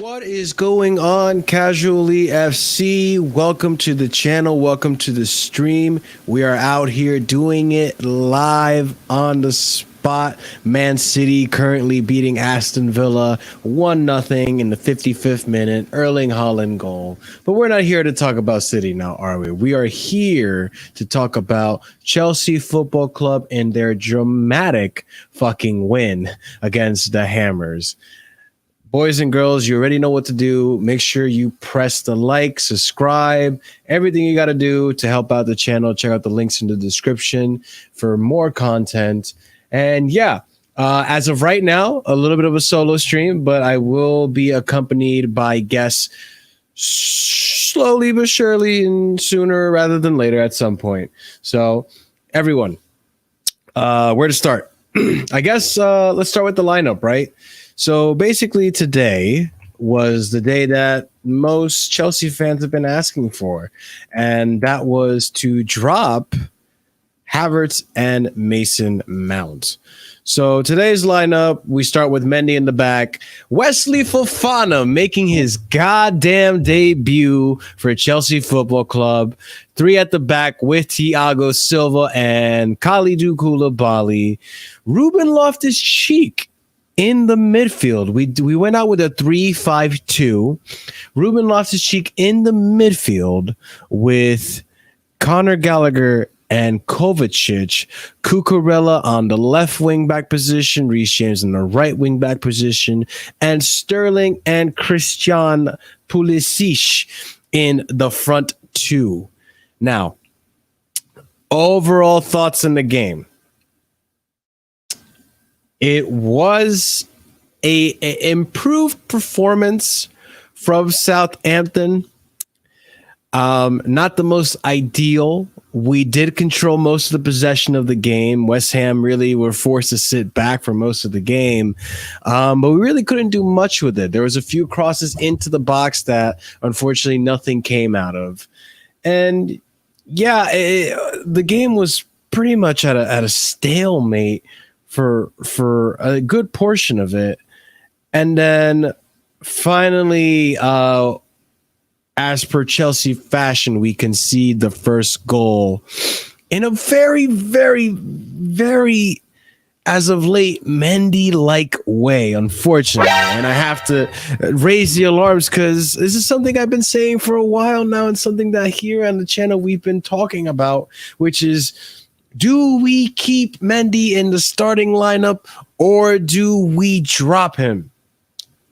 What is going on, Casually FC? Welcome to the channel. Welcome to the stream. We are out here doing it live on the spot. Man City currently beating Aston Villa 1-0 in the 55th minute. Erling Haaland goal. But we're not here to talk about City now, are we? We are here to talk about Chelsea Football Club and their dramatic fucking win against the Hammers. Boys and girls, you already know what to do. Make sure you press the like, subscribe, everything you got to do to help out the channel. Check out the links in the description for more content. And yeah, as of right now, a little bit of a solo stream, but I will be accompanied by guests slowly but surely and sooner rather than later at some point. So everyone, where to start? I guess let's start with the lineup, right? So basically today was the day that most Chelsea fans have been asking for, and that was to drop Havertz and Mason Mount. So today's lineup, we start with Mendy in the back. Wesley Fofana making his goddamn debut for Chelsea Football Club. 3 at the back with Thiago Silva and Kalidou Koulibaly. Ruben Loftus-Cheek in the midfield. We went out with a 3-5-2. Ruben Loftus-Cheek in the midfield with Conor Gallagher and Kovacic. Cucurella on the left wing back position, Reece James in the right wing back position, and Sterling and Christian Pulisic in the front two. Now, overall thoughts in the game. It was a improved performance from Southampton. Not the most ideal. We did control most of the possession of the game. West Ham really were forced to sit back for most of the game. But we really couldn't do much with it. There was a few crosses into the box that unfortunately nothing came out of. And yeah, the game was pretty much at a stalemate for a good portion of it. And then finally, as per Chelsea fashion, we concede the first goal in a very, very, very, as of late, Mendy-like way, unfortunately. And I have to raise the alarms because this is something I've been saying for a while now, and something that here on the channel we've been talking about, which is, do we keep Mendy in the starting lineup or do we drop him?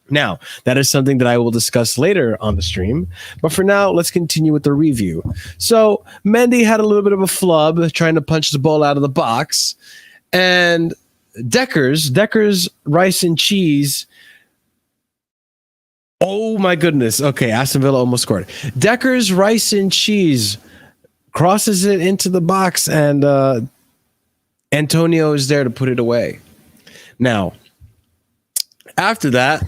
Now, that is something that I will discuss later on the stream. But for now, let's continue with the review. So Mendy had a little bit of a flub trying to punch the ball out of the box. And Decker's rice and cheese. Oh, my goodness. Okay, Aston Villa almost scored. Decker's rice and cheese crosses it into the box, and Antonio is there to put it away. Now, after that,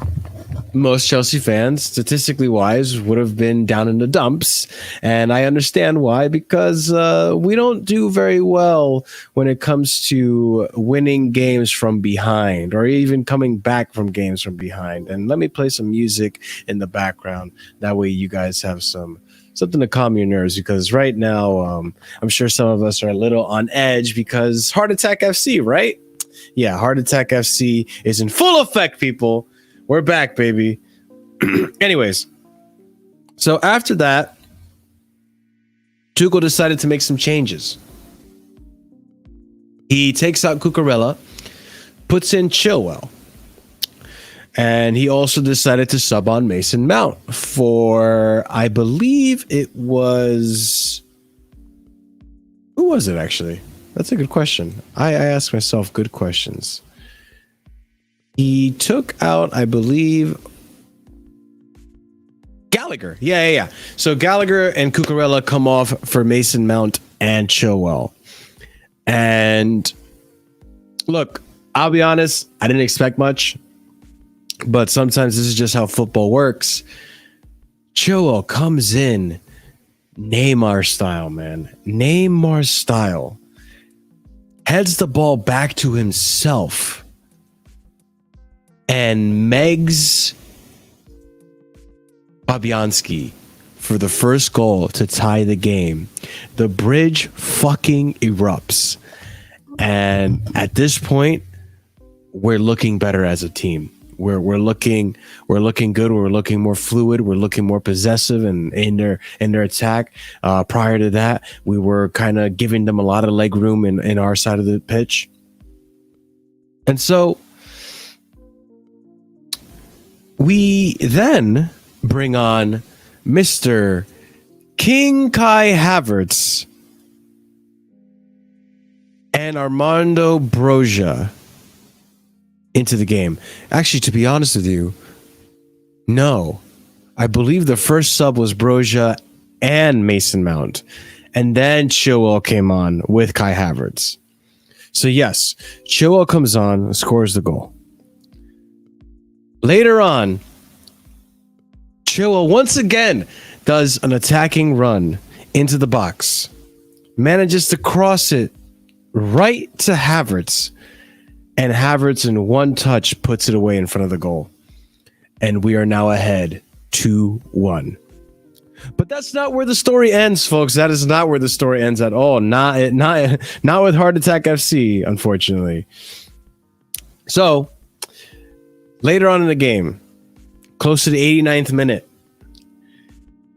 most Chelsea fans, statistically wise, would have been down in the dumps. And I understand why, because we don't do very well when it comes to winning games from behind or even coming back from games from behind. And let me play some music in the background. That way you guys have something to calm your nerves, because right now I'm sure some of us are a little on edge because Heart Attack FC, right? Yeah, Heart Attack FC is in full effect, people. We're back, baby. Anyways, so after that, Tuchel decided to make some changes. He takes out Cucurella, puts in Chilwell. And he also decided to sub on Mason Mount for, I believe it was... Who was it, actually? That's a good question. I ask myself good questions. He took out, I believe... Gallagher. Yeah. So Gallagher and Cucurella come off for Mason Mount and Chilwell. And look, I'll be honest, I didn't expect much. But sometimes this is just how football works. Chilwell comes in Neymar style, man. Neymar style. Heads the ball back to himself and Megs Fabianski for the first goal to tie the game. The bridge fucking erupts. And at this point, we're looking better as a team. We're looking good. We're looking more fluid. We're looking more possessive and in their attack. Prior to that, we were kind of giving them a lot of leg room in our side of the pitch. And so we then bring on Mr. King Kai Havertz and Armando Broja into the game. Actually, to be honest with you, no. I believe the first sub was Broja and Mason Mount. And then Chilwell came on with Kai Havertz. So yes, Chilwell comes on, scores the goal. Later on, Chilwell once again does an attacking run into the box. Manages to cross it right to Havertz. And Havertz in one touch puts it away in front of the goal. And we are now ahead 2-1. But that's not where the story ends, folks. That is not where the story ends at all. Not with Heart Attack FC, unfortunately. So, later on in the game, close to the 89th minute,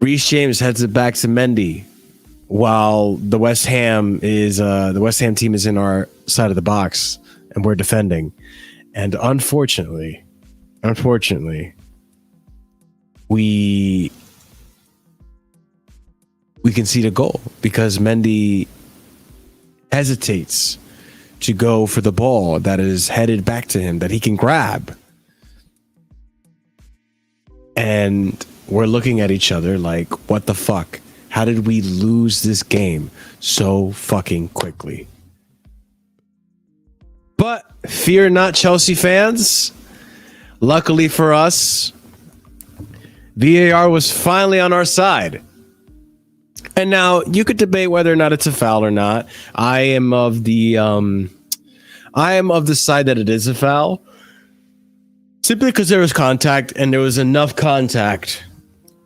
Reece James heads it back to Mendy while the West Ham team is in our side of the box and we're defending. And unfortunately, we concede a goal because Mendy hesitates to go for the ball that is headed back to him that he can grab. And we're looking at each other like, what the fuck? How did we lose this game so fucking quickly? But fear not, Chelsea fans. Luckily for us, VAR was finally on our side. And now you could debate whether or not it's a foul or not. I am of the side that it is a foul, simply because there was contact and there was enough contact.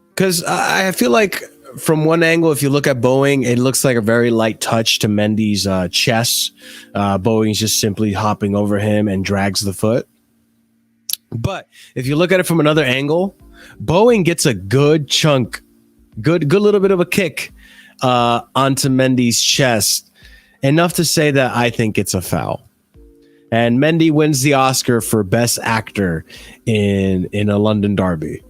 Because I feel like from one angle, if you look at Boeing, it looks like a very light touch to Mendy's chest. Boeing's just simply hopping over him and drags the foot. But if you look at it from another angle, Boeing gets a good chunk, good little bit of a kick onto Mendy's chest, enough to say that I think it's a foul. And Mendy wins the Oscar for Best Actor in a London derby.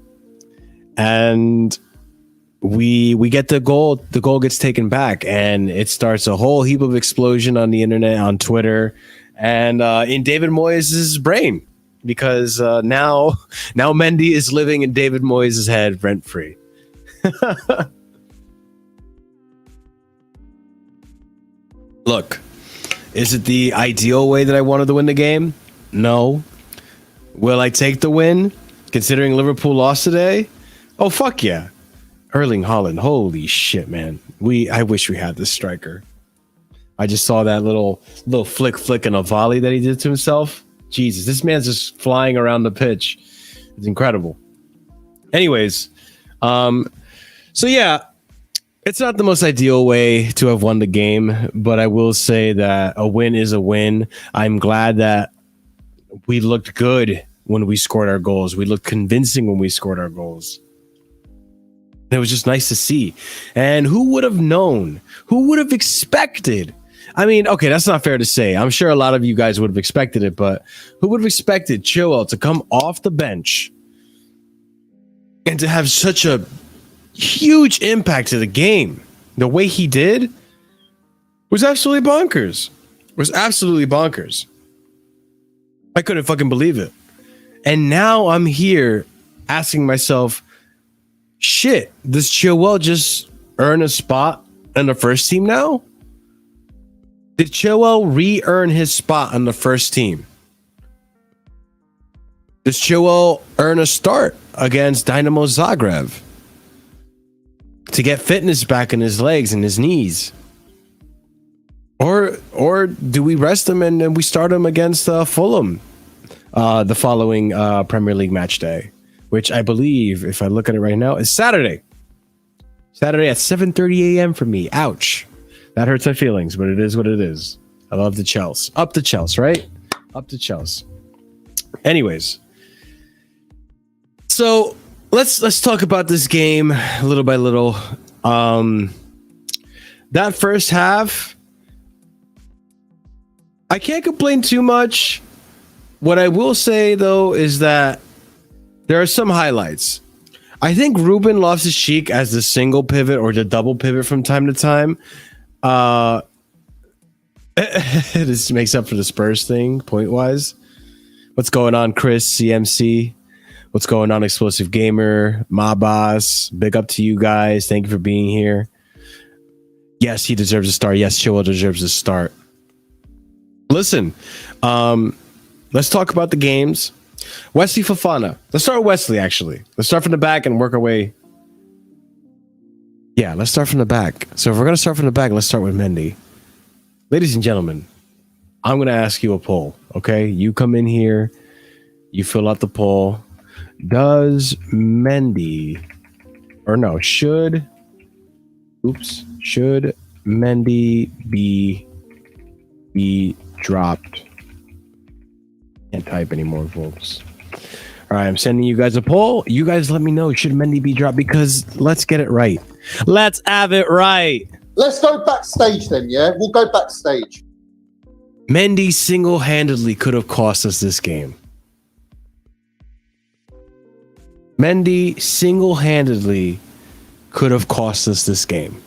And we get the goal. The goal gets taken back, and it starts a whole heap of explosion on the internet, on Twitter, and in David Moyes' brain, because now Mendy is living in David Moyes' head rent free. Look, is it the ideal way that I wanted to win the game? No. Will I take the win, considering Liverpool lost today? Oh, fuck yeah. Erling Haaland, holy shit, man. I wish we had this striker. I just saw that little flick and a volley that he did to himself. Jesus, this man's just flying around the pitch. It's incredible. Anyways, so yeah, it's not the most ideal way to have won the game, but I will say that a win is a win. I'm glad that we looked good when we scored our goals. We looked convincing when we scored our goals. It was just nice to see. And who would have known? Who would have expected? I mean, okay, that's not fair to say. I'm sure a lot of you guys would have expected it, but who would have expected Chilwell to come off the bench and to have such a huge impact to the game? The way he did was absolutely bonkers. I couldn't fucking believe it. And now I'm here asking myself, shit, does Chilwell just earn a spot in the first team now? Did Chilwell re-earn his spot on the first team? Does Chilwell earn a start against Dynamo Zagreb to get fitness back in his legs and his knees? Or do we rest him and we start him against Fulham the following Premier League match day? which I believe, if I look at it right now, is Saturday. Saturday at 7:30 a.m. for me. Ouch. That hurts my feelings, but it is what it is. I love the Chelsea. Up the Chelsea, right? Up the Chelsea. Anyways. So let's talk about this game little by little. That first half, I can't complain too much. What I will say, though, is that there are some highlights. I think Ruben Loftus-Cheek as the single pivot or the double pivot from time to time. This makes up for the Spurs thing, point-wise. What's going on, Chris, CMC? What's going on, Explosive Gamer, My Boss? Big up to you guys. Thank you for being here. Yes, he deserves a start. Yes, Chilwell deserves a start. Listen, let's talk about the games. Wesley Fofana. Let's start with Wesley, actually. Let's start from the back and work our way. Yeah, let's start from the back. So if we're going to start from the back, let's start with Mendy. Ladies and gentlemen, I'm going to ask you a poll, okay? You come in here, you fill out the poll. Does Mendy, or no, should Mendy be dropped? Can't type anymore, folks. All right, I'm sending you guys a poll. You guys let me know, should Mendy be dropped? Because let's get it right. Let's have it right. Let's go backstage then, yeah? We'll go backstage. Mendy single-handedly could have cost us this game. Mendy single-handedly could have cost us this game.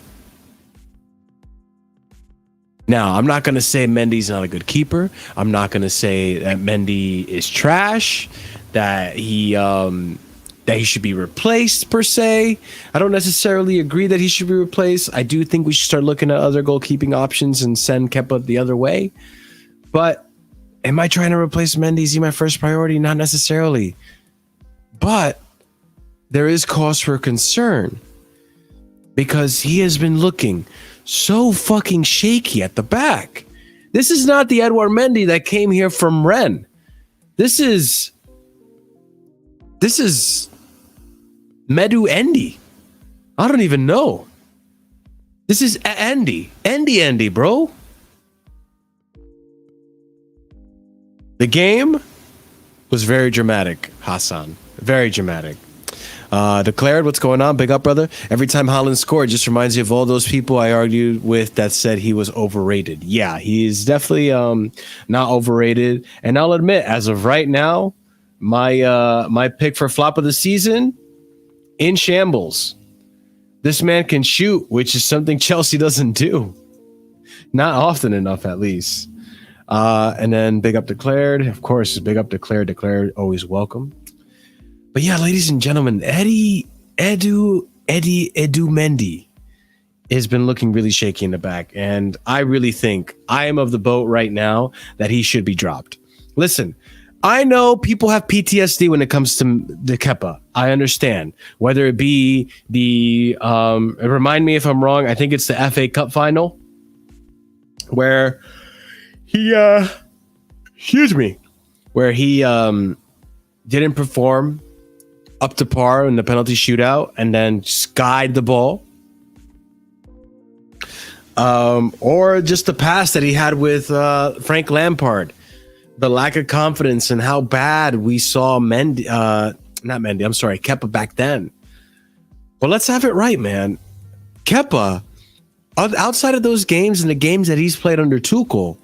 Now, I'm not going to say Mendy's not a good keeper. I'm not going to say that Mendy is trash, that he should be replaced per se. I don't necessarily agree that he should be replaced. I do think we should start looking at other goalkeeping options and send Kepa the other way. But am I trying to replace Mendy? Is he my first priority? Not necessarily. But there is cause for concern because he has been looking so fucking shaky at the back. This is not the Edouard Mendy that came here from Rennes. This is Medu Endy. I don't even know. This is Endy, bro. The game was very dramatic, Hassan. Very dramatic. Declared, what's going on? Big up, brother. Every time Haaland scored, just reminds you of all those people I argued with that said he was overrated. Yeah, he's definitely not overrated. And I'll admit, as of right now, my pick for flop of the season, in shambles. This man can shoot, which is something Chelsea doesn't do. Not often enough, at least. And then big up Declared. Of course, big up Declared. Declared, always welcome. But yeah, ladies and gentlemen, Edu Mendy has been looking really shaky in the back. And I really think I am of the boat right now that he should be dropped. Listen, I know people have PTSD when it comes to the Kepa. I understand. Whether it be the, remind me if I'm wrong, I think it's the FA Cup final where he, where he didn't perform up to par in the penalty shootout and then skied the ball. Or just the pass that he had with Frank Lampard. The lack of confidence and how bad we saw Kepa back then. Well, let's have it right, man. Kepa, outside of those games and the games that he's played under Tuchel,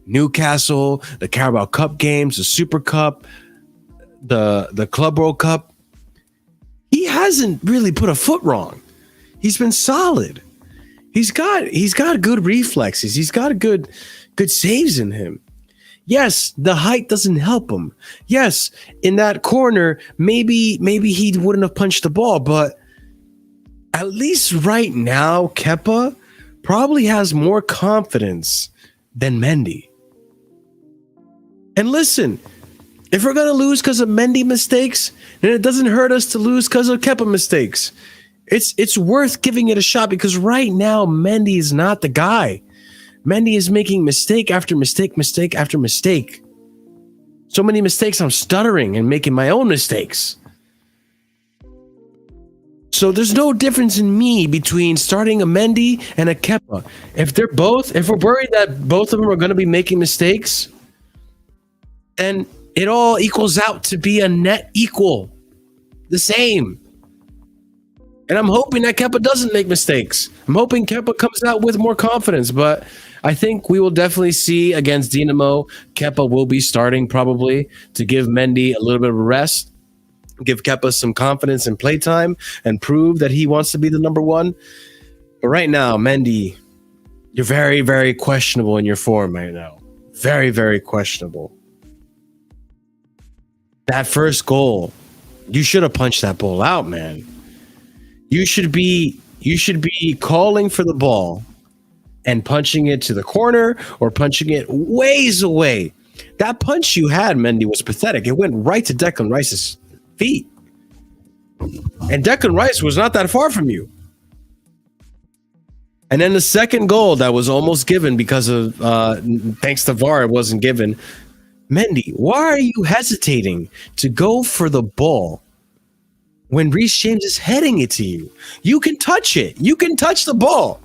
Newcastle, the Carabao Cup games, the Super Cup, the Club World Cup, he hasn't really put a foot wrong. He's been solid. He's got good reflexes. He's got good saves in him. Yes, the height doesn't help him. Yes, in that corner, maybe he wouldn't have punched the ball, but at least right now, Kepa probably has more confidence than Mendy. And listen, if we're going to lose because of Mendy mistakes, then it doesn't hurt us to lose because of Kepa mistakes. It's worth giving it a shot because right now, Mendy is not the guy. Mendy is making mistake after mistake after mistake. So many mistakes, I'm stuttering and making my own mistakes. So there's no difference in me between starting a Mendy and a Kepa. If we're worried that both of them are going to be making mistakes, then it all equals out to be a net equal, the same. And I'm hoping that Kepa doesn't make mistakes. I'm hoping Kepa comes out with more confidence, but I think we will definitely see against Dinamo, Kepa will be starting probably to give Mendy a little bit of a rest, give Kepa some confidence and playtime, and prove that he wants to be the number one. But right now, Mendy, you're very, very questionable in your form right now. Very, very questionable. That first goal, you should have punched that ball out, man. You should be calling for the ball and punching it to the corner or punching it ways away. That punch you had, Mendy, was pathetic. It went right to Declan Rice's feet. And Declan Rice was not that far from you. And then the second goal that was almost given because of thanks to VAR, it wasn't given. Mendy, why are you hesitating to go for the ball when Reece James is heading it to you? You can touch it. You can touch the ball.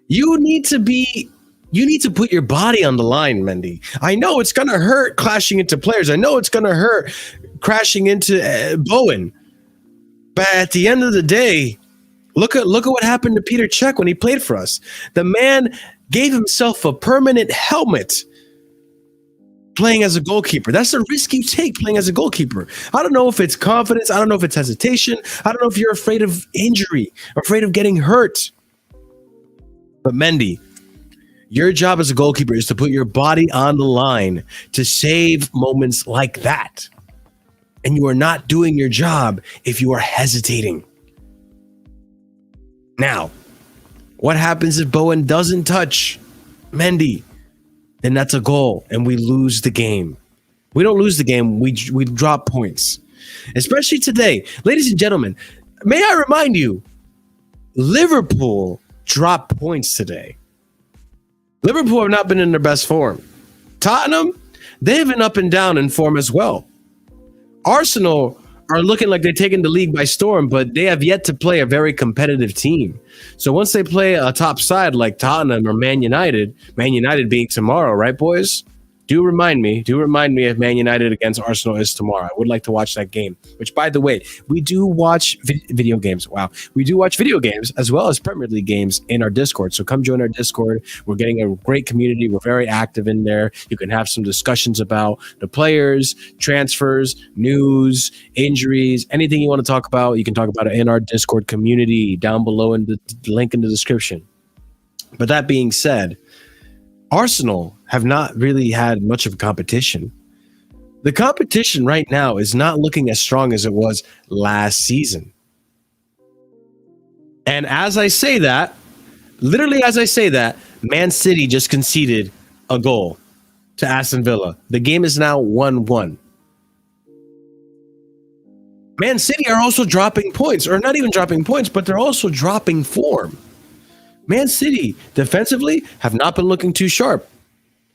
You need to put your body on the line, Mendy. I know it's going to hurt clashing into players. I know it's going to hurt crashing into Bowen. But at the end of the day, look at what happened to Peter Cech when he played for us. The man gave himself a permanent helmet playing as a goalkeeper. That's the risk you take playing as a goalkeeper. I don't know if it's confidence. I don't know if it's hesitation. I don't know if you're afraid of injury, afraid of getting hurt. But Mendy, your job as a goalkeeper is to put your body on the line to save moments like that. And you are not doing your job if you are hesitating. Now, what happens if Bowen doesn't touch Mendy? Then that's a goal, and we lose the game. We don't lose the game. We drop points, especially today. Ladies and gentlemen, may I remind you, Liverpool dropped points today. Liverpool have not been in their best form. Tottenham, they've been up and down in form as well. Arsenal are looking like they're taking the league by storm, but they have yet to play a very competitive team. So once they play a top side like Tottenham or Man United being tomorrow, right, boys? Do remind me if Man United against Arsenal is tomorrow. I would like to watch that game, which, by the way, we do watch video games. Wow. We do watch video games as well as Premier League games in our Discord. So come join our Discord. We're getting a great community. We're very active in there. You can have some discussions about the players, transfers, news, injuries, anything you want to talk about. You can talk about it in our Discord community down below in the link in the description. But that being said, Arsenal have not really had much of a competition. The competition right now is not looking as strong as it was last season. And as I say that, literally as I say that, Man City just conceded a goal to Aston Villa. The game is now 1-1. Man City are also dropping points, or not even dropping points, but they're also dropping form. Man City, defensively, have not been looking too sharp.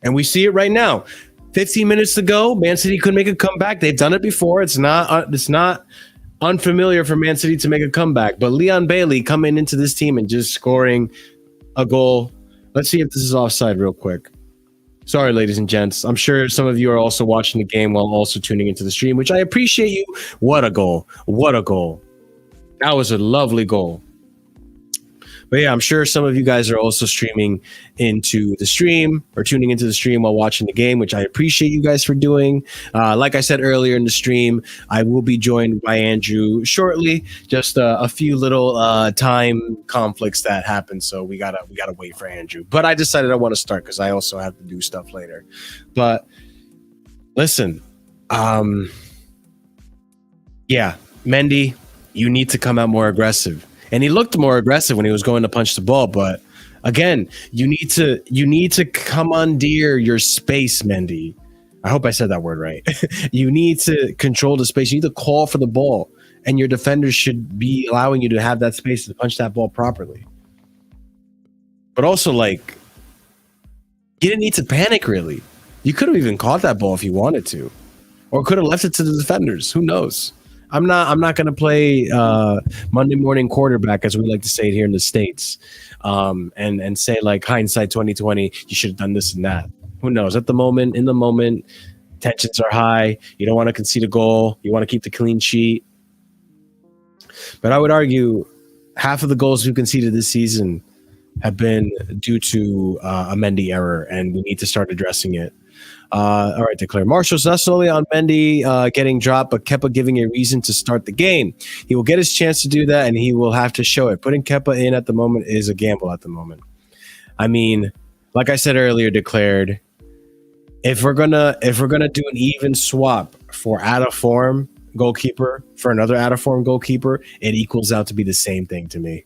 And we see it right now. 15 minutes to go, Man City could make a comeback. They've done it before. It's not unfamiliar for Man City to make a comeback. But Leon Bailey coming into this team and just scoring a goal. Let's see if this is offside real quick. Sorry, ladies and gents. I'm sure some of you are also watching the game while also tuning into the stream, which I appreciate you. What a goal. What a goal. That was a lovely goal. But yeah, I'm sure some of you guys are also streaming into the stream or tuning into the stream while watching the game, which I appreciate you guys for doing. Like I said earlier in the stream, I will be joined by Andrew shortly. Just a few little time conflicts that happened, so we gotta wait for Andrew. But I decided I want to start because I also have to do stuff later. But listen, yeah, Mendy, you need to come out more aggressive. And he looked more aggressive when he was going to punch the ball. But again, you need to commandeer your space, Mendy. I hope I said that word right. You need to control the space. You need to call for the ball. And your defenders should be allowing you to have that space to punch that ball properly. But also, like, you didn't need to panic, really. You could have even caught that ball if you wanted to. Or could have left it to the defenders. Who knows? I'm not going to play Monday morning quarterback, as we like to say it here in the States, and say like hindsight 2020, you should have done this and that. Who knows? In the moment, tensions are high. You don't want to concede a goal. You want to keep the clean sheet. But I would argue half of the goals we conceded this season have been due to a Mendy error, and we need to start addressing it. All right, Declare. Marshall's not solely on Mendy getting dropped, but Kepa giving a reason to start the game. He will get his chance to do that, and he will have to show it. Putting Kepa in at the moment is a gamble at the moment. I mean, like I said earlier, Declared, if we're gonna do an even swap for out of form goalkeeper for another out of form goalkeeper, it equals out to be the same thing to me.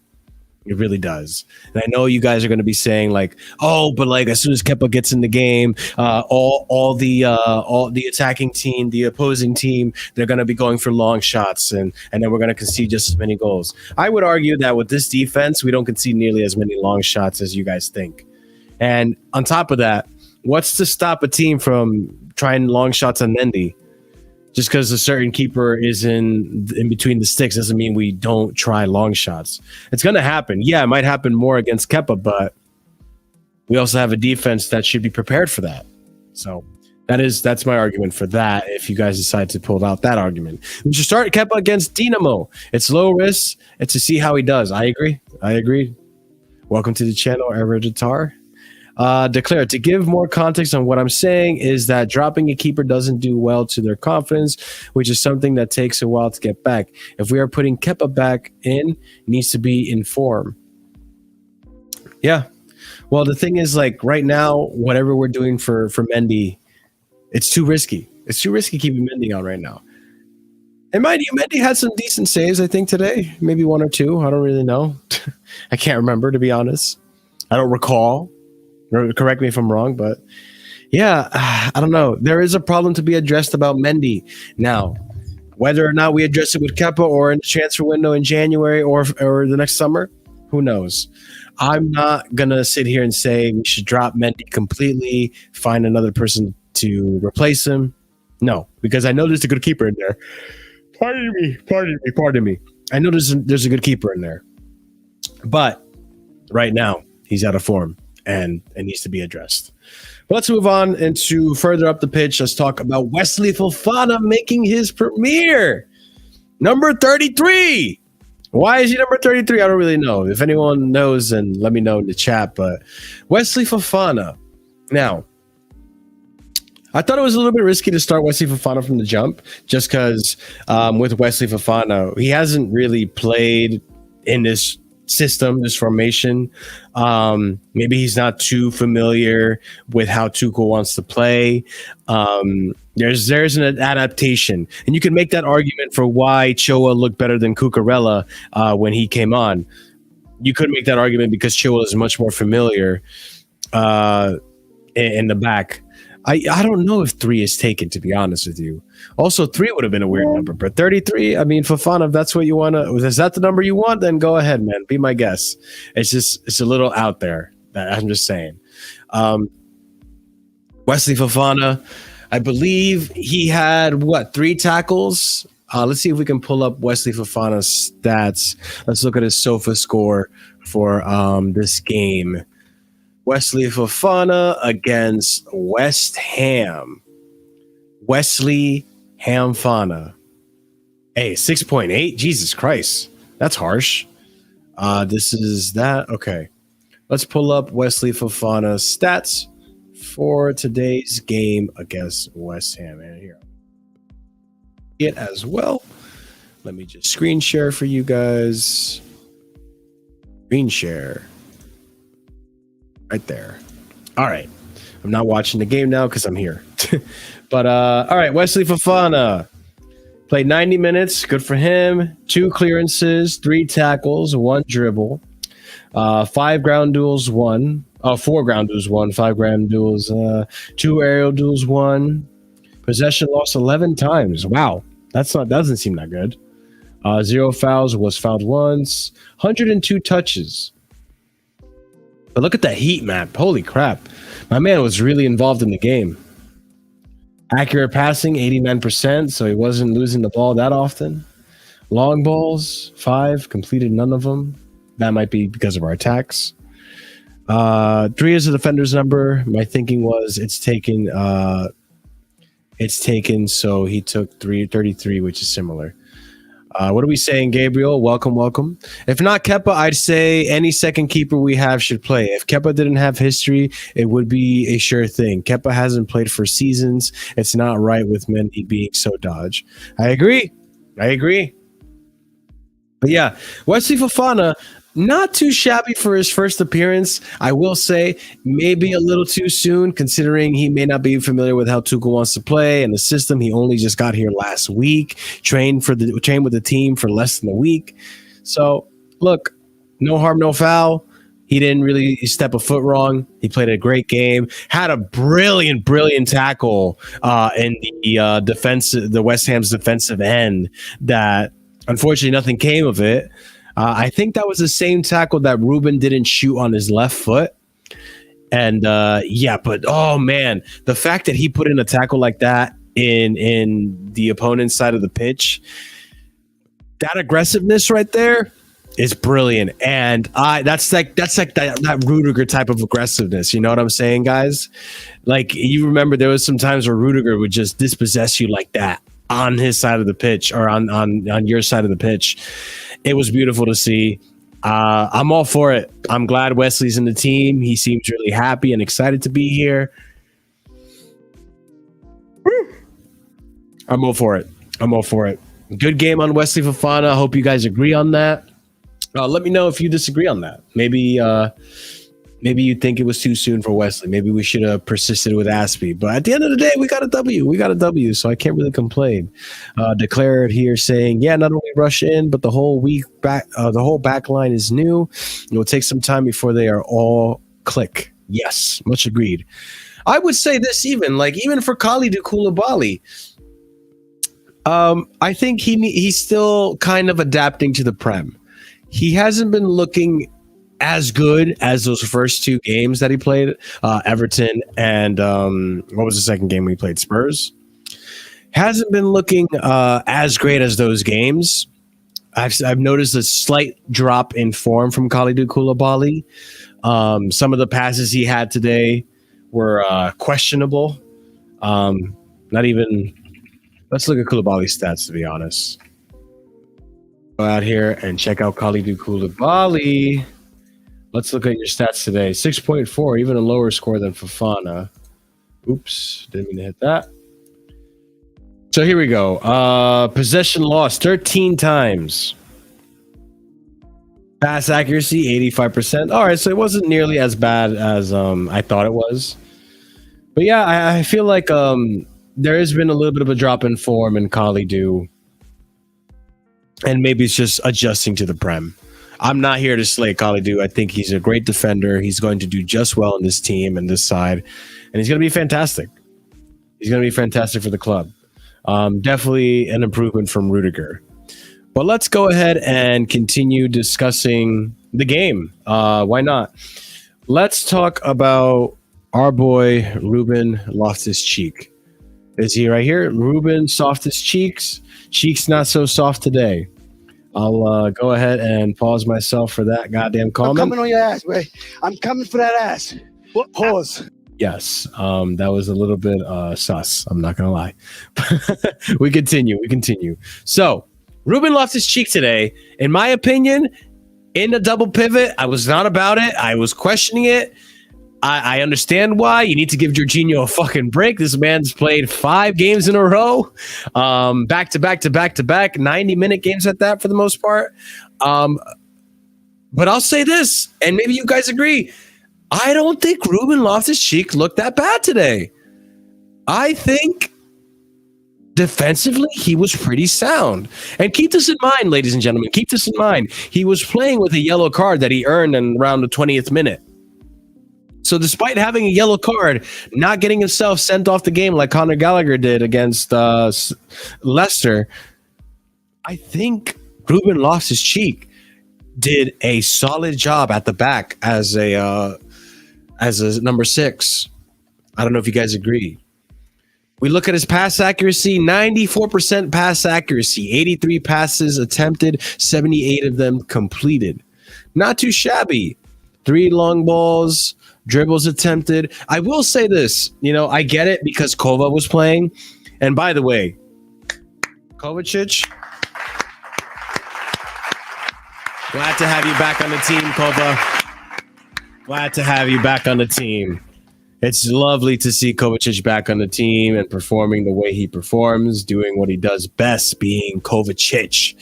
It really does. And I know you guys are going to be saying like, oh, but like as soon as Kepa gets in the game, all the attacking team, the opposing team, they're going to be going for long shots, and then we're going to concede just as many goals. I would argue that with this defense, we don't concede nearly as many long shots as you guys think. And on top of that, what's to stop a team from trying long shots on Mendy? Just because a certain keeper is in between the sticks doesn't mean we don't try long shots. It's going to happen. Yeah, it might happen more against Kepa, but we also have a defense that should be prepared for that. So that's my argument for that. If you guys decide to pull out that argument, we should start Kepa against Dinamo. It's low risk. It's to see how he does. I agree. Welcome to the channel, Ereditar. Declare, to give more context on what I'm saying is that dropping a keeper doesn't do well to their confidence, which is something that takes a while to get back. If we are putting Kepa back in, it needs to be in form. Yeah. Well, the thing is, like right now, whatever we're doing for Mendy, it's too risky. It's too risky keeping Mendy on right now. And mind you, Mendy had some decent saves, I think, today. Maybe one or two. I don't really know. I can't remember, to be honest. I don't recall. Correct me if I'm wrong, but yeah, I don't know. There is a problem to be addressed about Mendy. Now, whether or not we address it with Kepa or in the transfer window in January or the next summer, who knows? I'm not going to sit here and say we should drop Mendy completely, find another person to replace him. No, because I know there's a good keeper in there. Pardon me. I know there's a good keeper in there. But right now, he's out of form. And it needs to be addressed. But let's move on into further up the pitch. Let's talk about Wesley Fofana making his premiere. Number 33. Why is he number 33? I don't really know. If anyone knows, then let me know in the chat. But Wesley Fofana. Now, I thought it was a little bit risky to start Wesley Fofana from the jump, just because with Wesley Fofana, he hasn't really played in this system, this formation. Maybe he's not too familiar with how Tuchel wants to play. There's an adaptation, and you can make that argument for why Chilwell looked better than Cucurella when he came on. You could make that argument because Chilwell is much more familiar in the back. I don't know if 3 is taken, to be honest with you. Also, 3 would have been a weird number, but 33, I mean, Fofana, if that's what you want to, is that the number you want, then go ahead, man. Be my guest. It's a little out there. I'm just saying. Wesley Fofana, I believe he had, 3 tackles? Let's see if we can pull up Wesley Fofana's stats. Let's look at his SOFA score for this game. Wesley Fofana against West Ham. Wesley Hamfana. Hey, 6.8? Jesus Christ. That's harsh. This is that. Okay. Let's pull up Wesley Fofana's stats for today's game against West Ham. And here it as well. Let me just screen share for you guys. Screen share. Right there. All right. I'm not watching the game now because I'm here. But all right, Wesley Fofana played 90 minutes. Good for him. 2 clearances, 3 tackles, 1 dribble, 5 ground duels, 1. 4 ground duels, 1. 5 ground duels, 2 aerial duels, 1. Possession lost 11 times. Wow, doesn't seem that good. 0 fouls, was fouled once. 102 touches. But look at that heat map. Holy crap. My man was really involved in the game. Accurate passing, 89%, so he wasn't losing the ball that often. Long balls, 5, completed none of them. That might be because of our attacks. 3 is the defender's number. My thinking was it's taken, so he took 33, which is similar. What are we saying, Gabriel? Welcome. If not Kepa, I'd say any second keeper we have should play. If Kepa didn't have history, it would be a sure thing. Kepa hasn't played for seasons. It's not right with Mendy being so dodge. I agree. But yeah, Wesley Fofana, not too shabby for his first appearance. I will say maybe a little too soon, considering he may not be familiar with how Tuchel wants to play and the system. He only just got here last week, trained with the team for less than a week. So look, no harm, no foul. He didn't really step a foot wrong. He played a great game. Had a brilliant tackle in the defense, the West Ham's defensive end. That unfortunately nothing came of it. I think that was the same tackle that Ruben didn't shoot on his left foot. And but oh man, the fact that he put in a tackle like that in the opponent's side of the pitch, that aggressiveness right there is brilliant. And that's like that Rudiger type of aggressiveness. You know what I'm saying, guys? Like, you remember there was some times where Rudiger would just dispossess you like that on his side of the pitch or on your side of the pitch. It was beautiful to see. I'm all for it. I'm glad Wesley's in the team. He seems really happy and excited to be here. I'm all for it. Good game on Wesley Fofana. I hope you guys agree on that. Let me know if you disagree on that. Maybe you think it was too soon for Wesley. Maybe we should have persisted with Aspie. But at the end of the day, we got a W. So I can't really complain. Declared here saying, yeah, not only rush in, but the whole back line is new. It will take some time before they are all click. Yes, much agreed. I would say this even for Koulibaly, I think he's still kind of adapting to the Prem. He hasn't been looking as good as those first 2 games that he played, Everton and what was the second game we played? Spurs. Hasn't been looking as great as those games. I've noticed a slight drop in form from Koulibaly. Some of the passes he had today were questionable. Not even. Let's look at Koulibaly's stats, to be honest. Go out here and check out Koulibaly. Let's look at your stats today. 6.4, even a lower score than Fofana. Oops, didn't mean to hit that. So here we go. Possession loss 13 times. Pass accuracy 85%. All right, so it wasn't nearly as bad as I thought it was. But yeah, I feel like there has been a little bit of a drop in form in Koulibaly. And maybe it's just adjusting to the Prem. I'm not here to slay Koulibaly. I think he's a great defender. He's going to do just well in this team and this side. And he's going to be fantastic. He's going to be fantastic for the club. Definitely an improvement from Rudiger. But let's go ahead and continue discussing the game. Why not? Let's talk about our boy, Ruben Loftus-Cheek. Is he right here? Ruben, softest cheeks. Cheeks not so soft today. I'll go ahead and pause myself for that goddamn comment. I'm coming on your ass, Ray. I'm coming for that ass. What? Pause. Yes, that was a little bit sus. I'm not gonna lie. We continue. So, Ruben Loftus-Cheek today, in my opinion, in the double pivot, I was not about it. I was questioning it. I understand why. You need to give Jorginho a fucking break. This man's played 5 games in a row, back to back, 90-minute games at that for the most part. But I'll say this, and maybe you guys agree. I don't think Ruben Loftus-Cheek looked that bad today. I think defensively, he was pretty sound. And keep this in mind, ladies and gentlemen. Keep this in mind. He was playing with a yellow card that he earned in around the 20th minute. So despite having a yellow card, not getting himself sent off the game like Conor Gallagher did against Leicester, I think Ruben Loftus-Cheek did a solid job at the back as a number 6. I don't know if you guys agree. We look at his pass accuracy, 94% pass accuracy, 83 passes attempted, 78 of them completed. Not too shabby. 3 long balls, dribbles attempted. I will say this, I get it because Kova was playing. And by the way, Kovacic, glad to have you back on the team, Kova. Glad to have you back on the team. It's lovely to see Kovacic back on the team and performing the way he performs, doing what he does best, being Kovacic.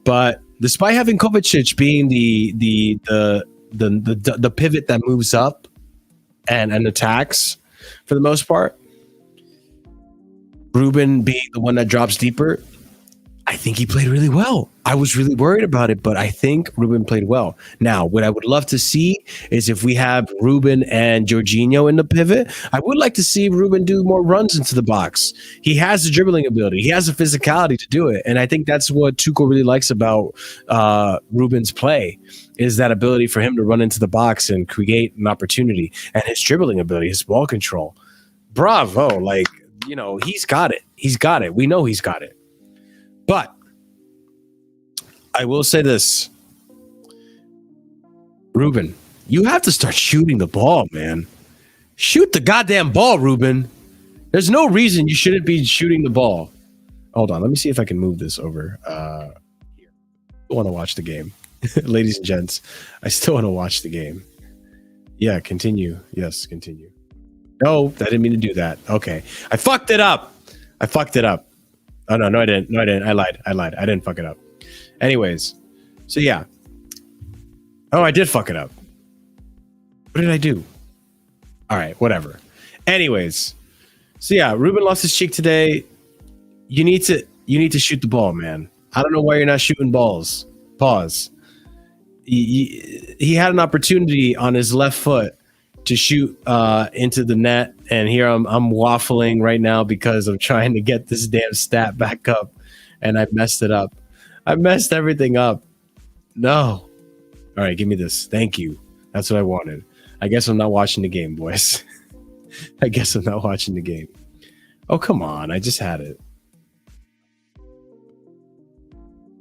But despite having Kovacic being the pivot that moves up and attacks for the most part, Ruben being the one that drops deeper, I think he played really well. I was really worried about it, but I think Ruben played well. Now, what I would love to see is if we have Ruben and Jorginho in the pivot, I would like to see Ruben do more runs into the box. He has the dribbling ability. He has the physicality to do it. And I think that's what Tuchel really likes about Ruben's play, is that ability for him to run into the box and create an opportunity. And his dribbling ability, his ball control. Bravo. He's got it. He's got it. We know he's got it. But I will say this. Ruben, you have to start shooting the ball, man. Shoot the goddamn ball, Ruben. There's no reason you shouldn't be shooting the ball. Hold on. Let me see if I can move this over here. I want to watch the game. Ladies and gents, I still want to watch the game. Yeah, continue. Yes, continue. No, I didn't mean to do that. Okay. I fucked it up. Oh, no, I didn't. I lied. I didn't fuck it up. Anyways, so yeah. Oh, I did fuck it up. What did I do? All right, whatever. Anyways, so yeah, Ruben lost his cheek today. You need to shoot the ball, man. I don't know why you're not shooting balls. Pause. He had an opportunity on his left foot to shoot into the net, and here I'm waffling right now because I'm trying to get this damn stat back up, and I messed it up. I messed everything up. No. All right, give me this. Thank you. That's what I wanted. I guess I'm not watching the game, boys. I guess I'm not watching the game. Oh, come on. I just had it.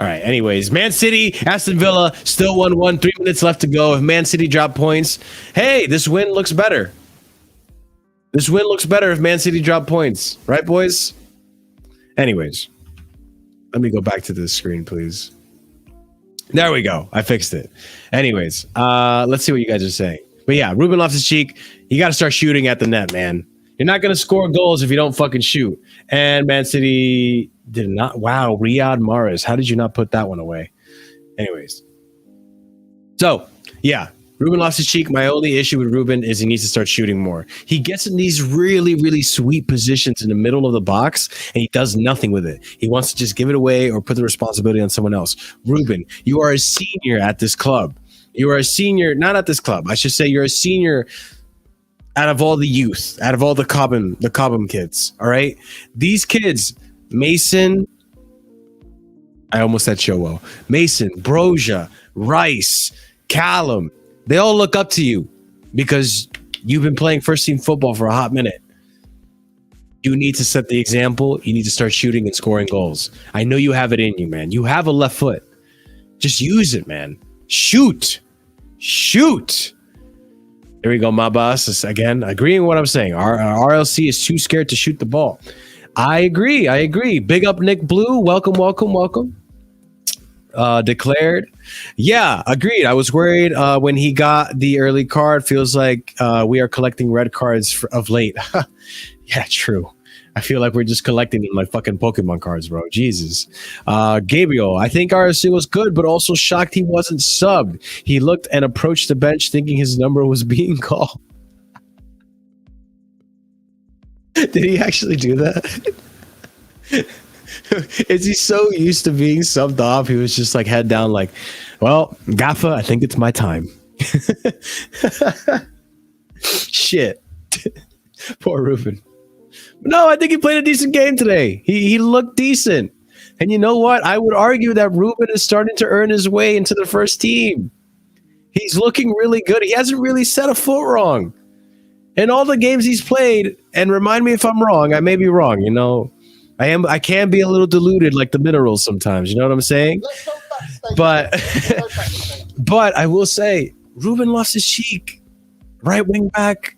All right. Anyways, Man City, Aston Villa, still 1-1. 3 minutes left to go. If Man City drop points, hey, this win looks better. This win looks better if Man City drop points. Right, boys? Anyways, let me go back to this screen, please. There we go. I fixed it. Anyways, let's see what you guys are saying. But yeah, Ruben Loftus-Cheek, you got to start shooting at the net, man. You're not going to score goals if you don't fucking shoot. And Man City did not. Wow, Riyad Mahrez. How did you not put that one away? Anyways. So, yeah. Ruben Loftus-Cheek, my only issue with Ruben is he needs to start shooting more. He gets in these really, really sweet positions in the middle of the box, and he does nothing with it. He wants to just give it away or put the responsibility on someone else. Ruben, you are a senior at this club. You are a senior, not at this club. I should say you're a senior out of all the youth, out of all the Cobham kids, all right? These kids, Mason, I almost said Chilwell, Mason, Broja, Rice, Callum, they all look up to you because you've been playing first team football for a hot minute. You need to set the example. You need to start shooting and scoring goals. I know you have it in you, man. You have a left foot. Just use it, man. Shoot. There we go, my boss is again agreeing with what I'm saying. RLC is too scared to shoot the ball. I agree. Big up Nick Blue. Welcome. Declared. Yeah, agreed. I was worried when he got the early card. Feels like we are collecting red cards of late. Yeah, true. I feel like we're just collecting them like fucking Pokemon cards, bro. Jesus. Gabriel, I think RSC was good, but also shocked he wasn't subbed. He looked and approached the bench thinking his number was being called. Did he actually do that? Is he so used to being subbed off? He was just like head down like, well, Gaffa, I think it's my time. Shit. Poor Ruben. No, I think he played a decent game today. He looked decent. And you know what? I would argue that Ruben is starting to earn his way into the first team. He's looking really good. He hasn't really set a foot wrong. in all the games he's played, and remind me if I'm wrong. I may be wrong. I can be a little deluded like the minerals sometimes. You know what I'm saying? Let's go backstage. But Let's go backstage. but I will say, Ruben Loftus-Cheek, right wing back,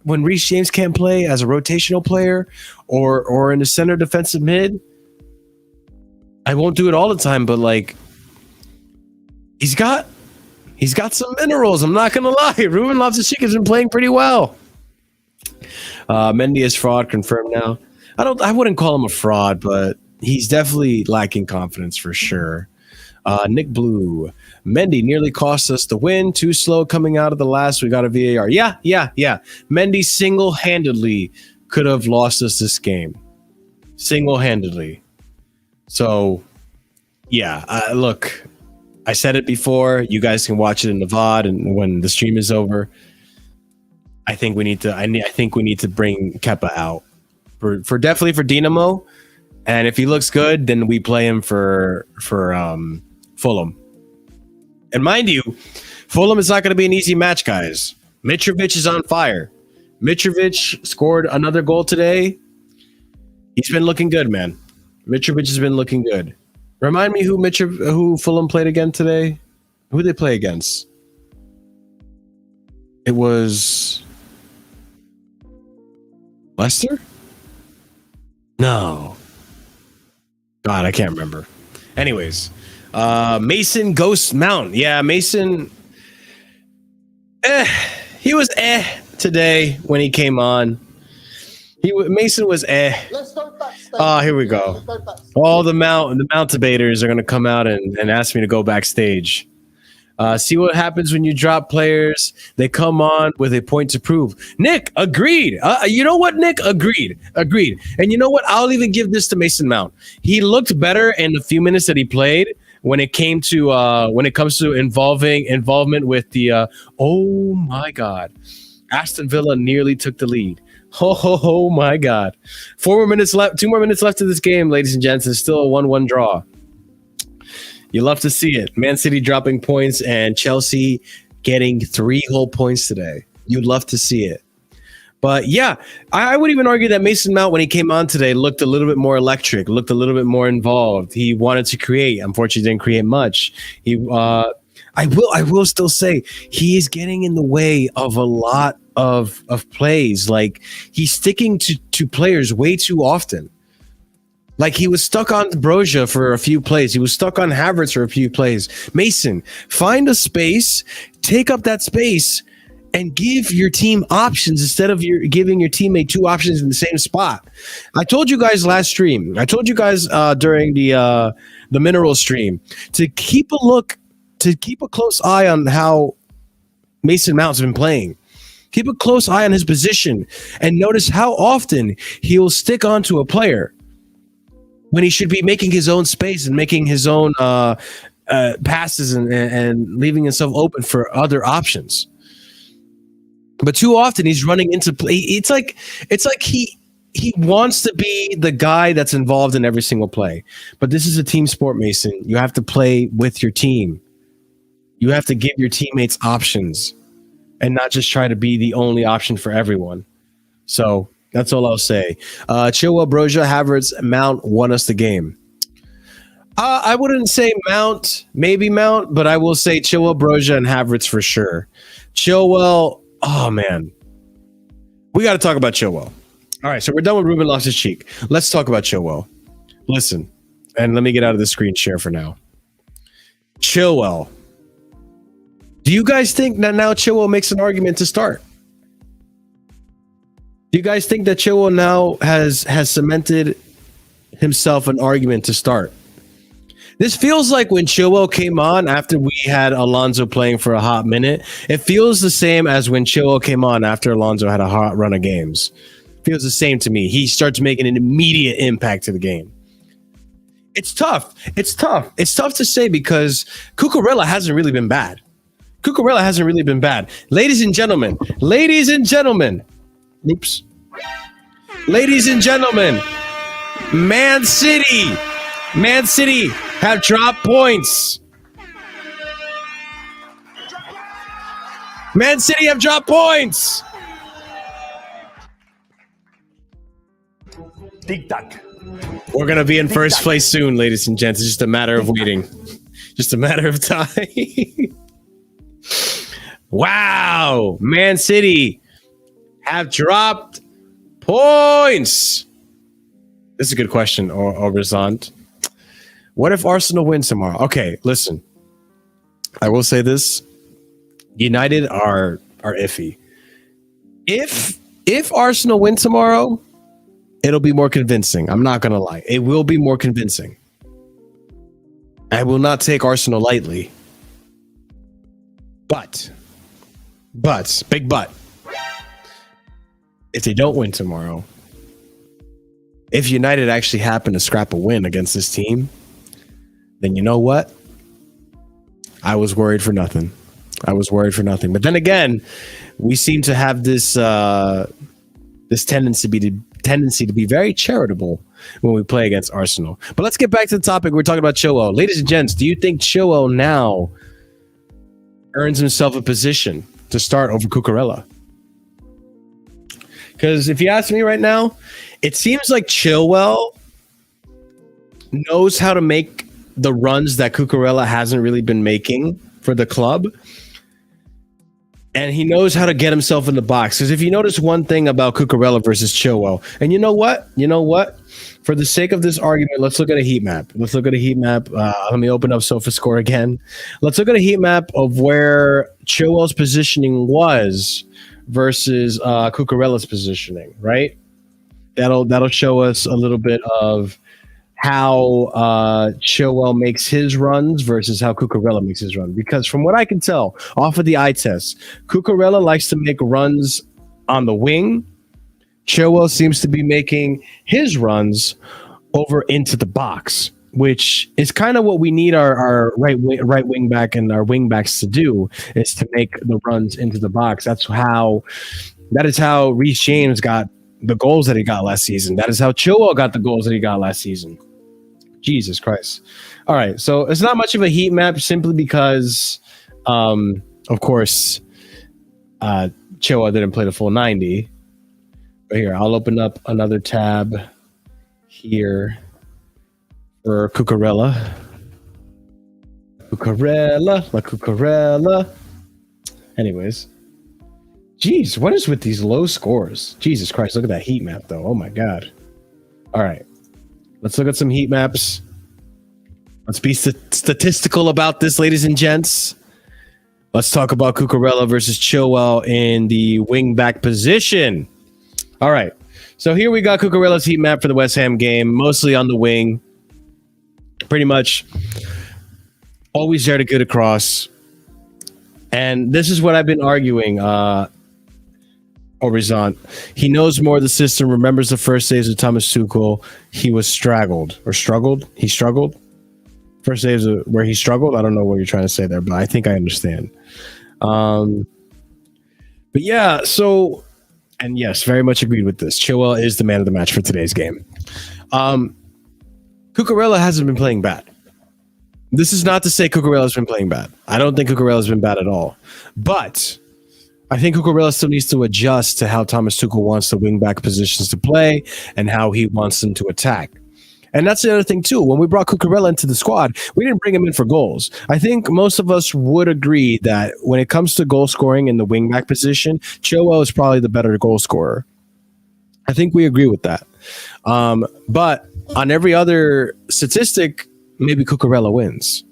when Reece James can't play as a rotational player or in the center defensive mid. I won't do it all the time, but like he's got some minerals. I'm not gonna lie. Ruben Loftus-Cheek has been playing pretty well. Mendy is fraud confirmed now. I wouldn't call him a fraud, but he's definitely lacking confidence for sure. Nick Blue, Mendy nearly cost us the win. Too slow coming out of the last. We got a VAR. Yeah. Mendy single-handedly could have lost us this game. Single-handedly. So, yeah. Look, I said it before. You guys can watch it in the VOD, and when the stream is over, I think we need to. I think we need to bring Kepa out for definitely for Dinamo, and if he looks good, then we play him for Fulham. And mind you, Fulham is not going to be an easy match, guys. Mitrovic is on fire. Mitrovic scored another goal today. He's been looking good, man. Mitrovic has been looking good. Remind me who Fulham played again today? Who did they play against? It was Leicester? No. God, I can't remember. Anyways, Mason Ghost Mount. Yeah, Mason. He was today when he came on. Mason was Let's go backstage. Oh, here we go. All the mount debaters are going to come out and ask me to go backstage. See what happens when you drop players. They come on with a point to prove. Nick, agreed. You know what, Nick? Agreed. And you know what? I'll even give this to Mason Mount. He looked better in the few minutes that he played when it comes to involvement with the oh my God. Aston Villa nearly took the lead. Oh my God. 4 more minutes left. 2 more minutes left of this game, ladies and gents. It's still a 1-1 draw. You love to see it. Man City dropping points and Chelsea getting 3 whole points today. You'd love to see it. But yeah, I would even argue that Mason Mount, when he came on today, looked a little bit more electric, looked a little bit more involved. He wanted to create. Unfortunately, didn't create much. I will still say he is getting in the way of a lot of plays. Like, he's sticking to players way too often. Like, he was stuck on Broja for a few plays. He was stuck on Havertz for a few plays. Mason, find a space, take up that space, and give your team options instead of giving your teammate 2 options in the same spot. I told you guys last stream. I told you guys during the mineral stream to keep a close eye on how Mason Mount's been playing. Keep a close eye on his position and notice how often he'll stick onto a player when he should be making his own space and making his own passes and leaving himself open for other options. But too often he's running into play. It's like he wants to be the guy that's involved in every single play. But this is a team sport, Mason. You have to play with your team. You have to give your teammates options and not just try to be the only option for everyone. So that's all I'll say. Chilwell, Broja, Havertz, Mount won us the game. I wouldn't say Mount, maybe Mount, but I will say Chilwell, Broja, and Havertz for sure. Chilwell, oh man. We got to talk about Chilwell. All right, so we're done with Ruben Loftus-Cheek. Let's talk about Chilwell. Listen, and let me get out of the screen share for now. Chilwell. Do you guys think that now Chilwell makes an argument to start? Do you guys think that Chilwell now has cemented himself an argument to start? This feels like when Chilwell came on after we had Alonso playing for a hot minute. It feels the same as when Chilwell came on after Alonso had a hot run of games. It feels the same to me. He starts making an immediate impact to the game. It's tough. It's tough to say because Cucurella hasn't really been bad. Ladies and gentlemen, oops. Ladies and gentlemen, Man City have dropped points. Man City have dropped points. Tic-tac. We're going to be in first place soon, ladies and gents. It's just a matter of waiting. Just a matter of time. Wow. Man City have dropped points. This is a good question, Orizant. What if Arsenal wins tomorrow? Okay, listen. I will say this. United are iffy. If Arsenal win tomorrow, it'll be more convincing. I'm not going to lie. It will be more convincing. I will not take Arsenal lightly. But, big but. If they don't win tomorrow, if United actually happen to scrap a win against this team, then you know what? I was worried for nothing. But then again, we seem to have this tendency to be very charitable when we play against Arsenal. But let's get back to the topic. We're talking about Chilwell. Ladies and gents, do you think Chilwell now earns himself a position to start over Cucurella? Because if you ask me right now, it seems like Chilwell knows how to make the runs that Cucurella hasn't really been making for the club. And he knows how to get himself in the box. Because if you notice one thing about Cucurella versus Chilwell, and you know what? For the sake of this argument, let's look at a heat map. Let me open up SofaScore again. Let's look at a heat map of where Chilwell's positioning was versus Cucurella's positioning, right? That'll show us a little bit of how Chilwell makes his runs versus how Cucurella makes his run. Because from what I can tell off of the eye test, Cucurella likes to make runs on the wing. Chilwell seems to be making his runs over into the box, which is kind of what we need our right wing back and our wing backs to do, is to make the runs into the box. That is how Reece James got the goals that he got last season. That is how Chilwell got the goals that he got last season. Jesus Christ. All right. So it's not much of a heat map simply because, of course, Chilwell didn't play the full 90. But here, I'll open up another tab here for Cucurella. Cucurella. Anyways. Jeez, what is with these low scores? Jesus Christ, look at that heat map, though. Oh, my God. All right. Let's look at some heat maps. Let's be statistical about this, ladies and gents. Let's talk about Cucurella versus Chilwell in the wing-back position. All right. So here we got Cucurella's heat map for the West Ham game, mostly on the wing. Pretty much always there to get across. And this is what I've been arguing, Horizont. He knows more of the system, remembers the first days of Thomas Tuchel. He was struggled. He struggled. First days where he struggled. I don't know what you're trying to say there, but I think I understand. But yeah, so, and yes, very much agreed with this. Chilwell is the man of the match for today's game. Cucurella hasn't been playing bad. This is not to say Cucurella's been playing bad. I don't think Cucurella's been bad at all. But I think Cucurella still needs to adjust to how Thomas Tuchel wants the wing-back positions to play and how he wants them to attack. And that's the other thing, too. When we brought Cucurella into the squad, we didn't bring him in for goals. I think most of us would agree that when it comes to goal scoring in the wing-back position, Chilwell is probably the better goal scorer. I think we agree with that. But on every other statistic, maybe Cucurella wins.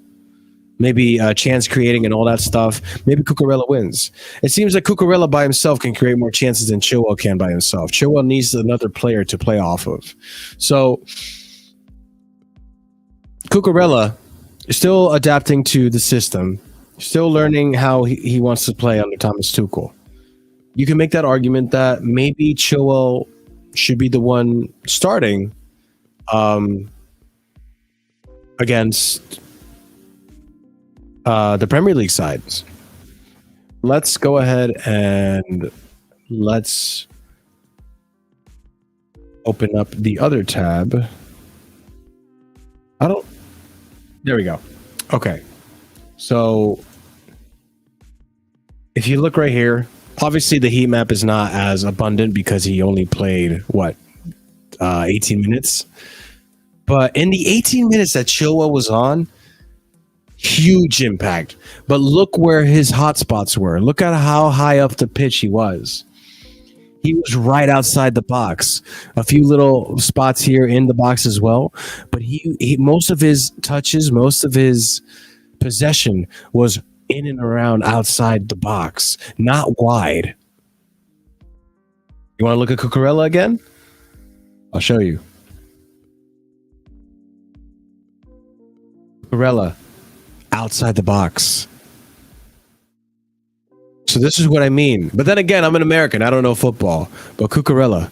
Maybe chance creating and all that stuff. Maybe Cucurella wins. It seems like Cucurella by himself can create more chances than Chilwell can by himself. Chilwell needs another player to play off of. So Cucurella is still adapting to the system, still learning how he wants to play under Thomas Tuchel. You can make that argument that maybe Chilwell should be the one starting against the Premier League sides. Let's go ahead and let's open up the other tab. There we go. Okay. So if you look right here, obviously the heat map is not as abundant because he only played, 18 minutes. But in the 18 minutes that Chilwell was on, huge impact. But look where his hot spots were. Look at how high up the pitch he was. He was right outside the box. A few little spots here in the box as well. But he most of his touches, most of his possession was in and around outside the box, not wide. You want to look at Cucurella again? I'll show you. Cucurella, outside the box. So this is what I mean. But then again, I'm an American. I don't know football. But Cucurella,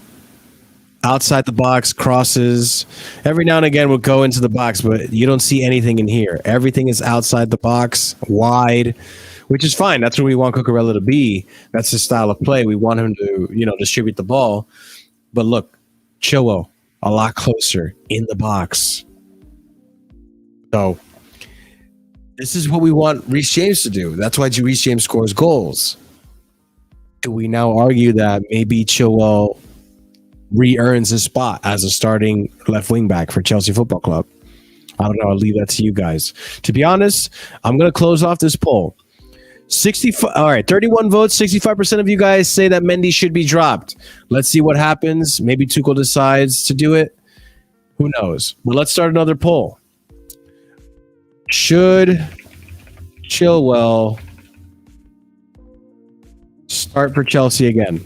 outside the box, crosses. Every now and again we'll go into the box, but you don't see anything in here. Everything is outside the box, wide, which is fine. That's what we want Cucurella to be. That's his style of play. We want him to, distribute the ball. But look, Chilwell, a lot closer in the box. So this is what we want Reece James to do. That's why Reece James scores goals. Do we now argue that maybe Chilwell re-earns his spot as a starting left wing back for Chelsea Football Club? I don't know. I'll leave that to you guys. To be honest, I'm going to close off this poll. 31 votes. 65% of you guys say that Mendy should be dropped. Let's see what happens. Maybe Tuchel decides to do it. Who knows? But let's start another poll. Should Chilwell start for Chelsea again?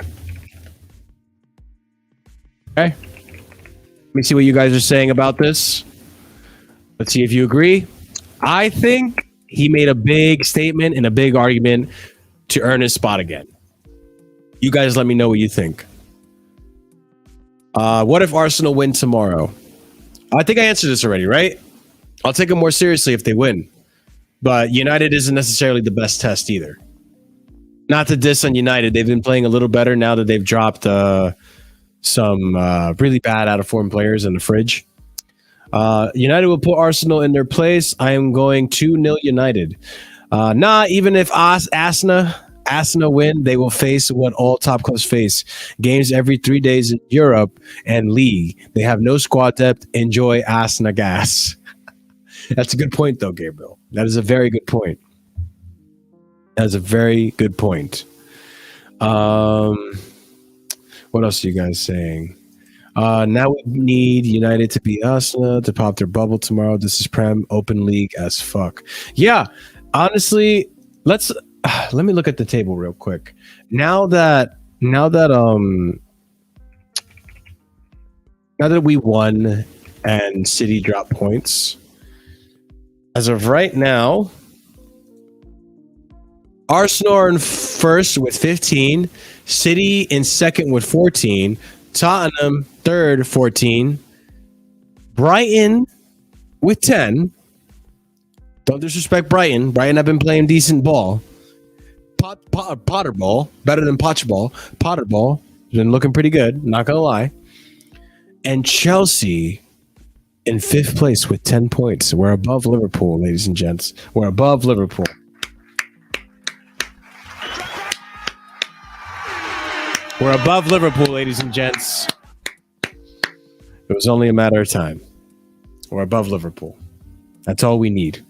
Okay. Let me see what you guys are saying about this. Let's see if you agree. I think he made a big statement and a big argument to earn his spot again. You guys let me know what you think. What if Arsenal win tomorrow? I think I answered this already, right? I'll take them more seriously if they win. But United isn't necessarily the best test either. Not to diss on United. They've been playing a little better now that they've dropped some really bad out-of-form players in the fridge. United will put Arsenal in their place. I am going 2-0 United. Even if Arsenal win, they will face what all top clubs face. Games every 3 days in Europe and league. They have no squad depth. Enjoy Arsenal gas. That's a good point, though, Gabriel. That is a very good point. That is a very good point. What else are you guys saying? Now we need United to beat Arsenal to pop their bubble tomorrow. This is Prem open league as fuck. Yeah, honestly, let me look at the table real quick. Now that we won and City dropped points, as of right now, Arsenal are in first with 15, City in second with 14, Tottenham third 14, Brighton with 10. Don't disrespect Brighton. Brighton have been playing decent ball. Potter ball, better than Poch ball. Potter ball, been looking pretty good, not gonna lie. And Chelsea in fifth place with 10 points. We're above Liverpool, ladies and gents. We're above Liverpool. We're above Liverpool, ladies and gents. It was only a matter of time. We're above Liverpool. That's all we need.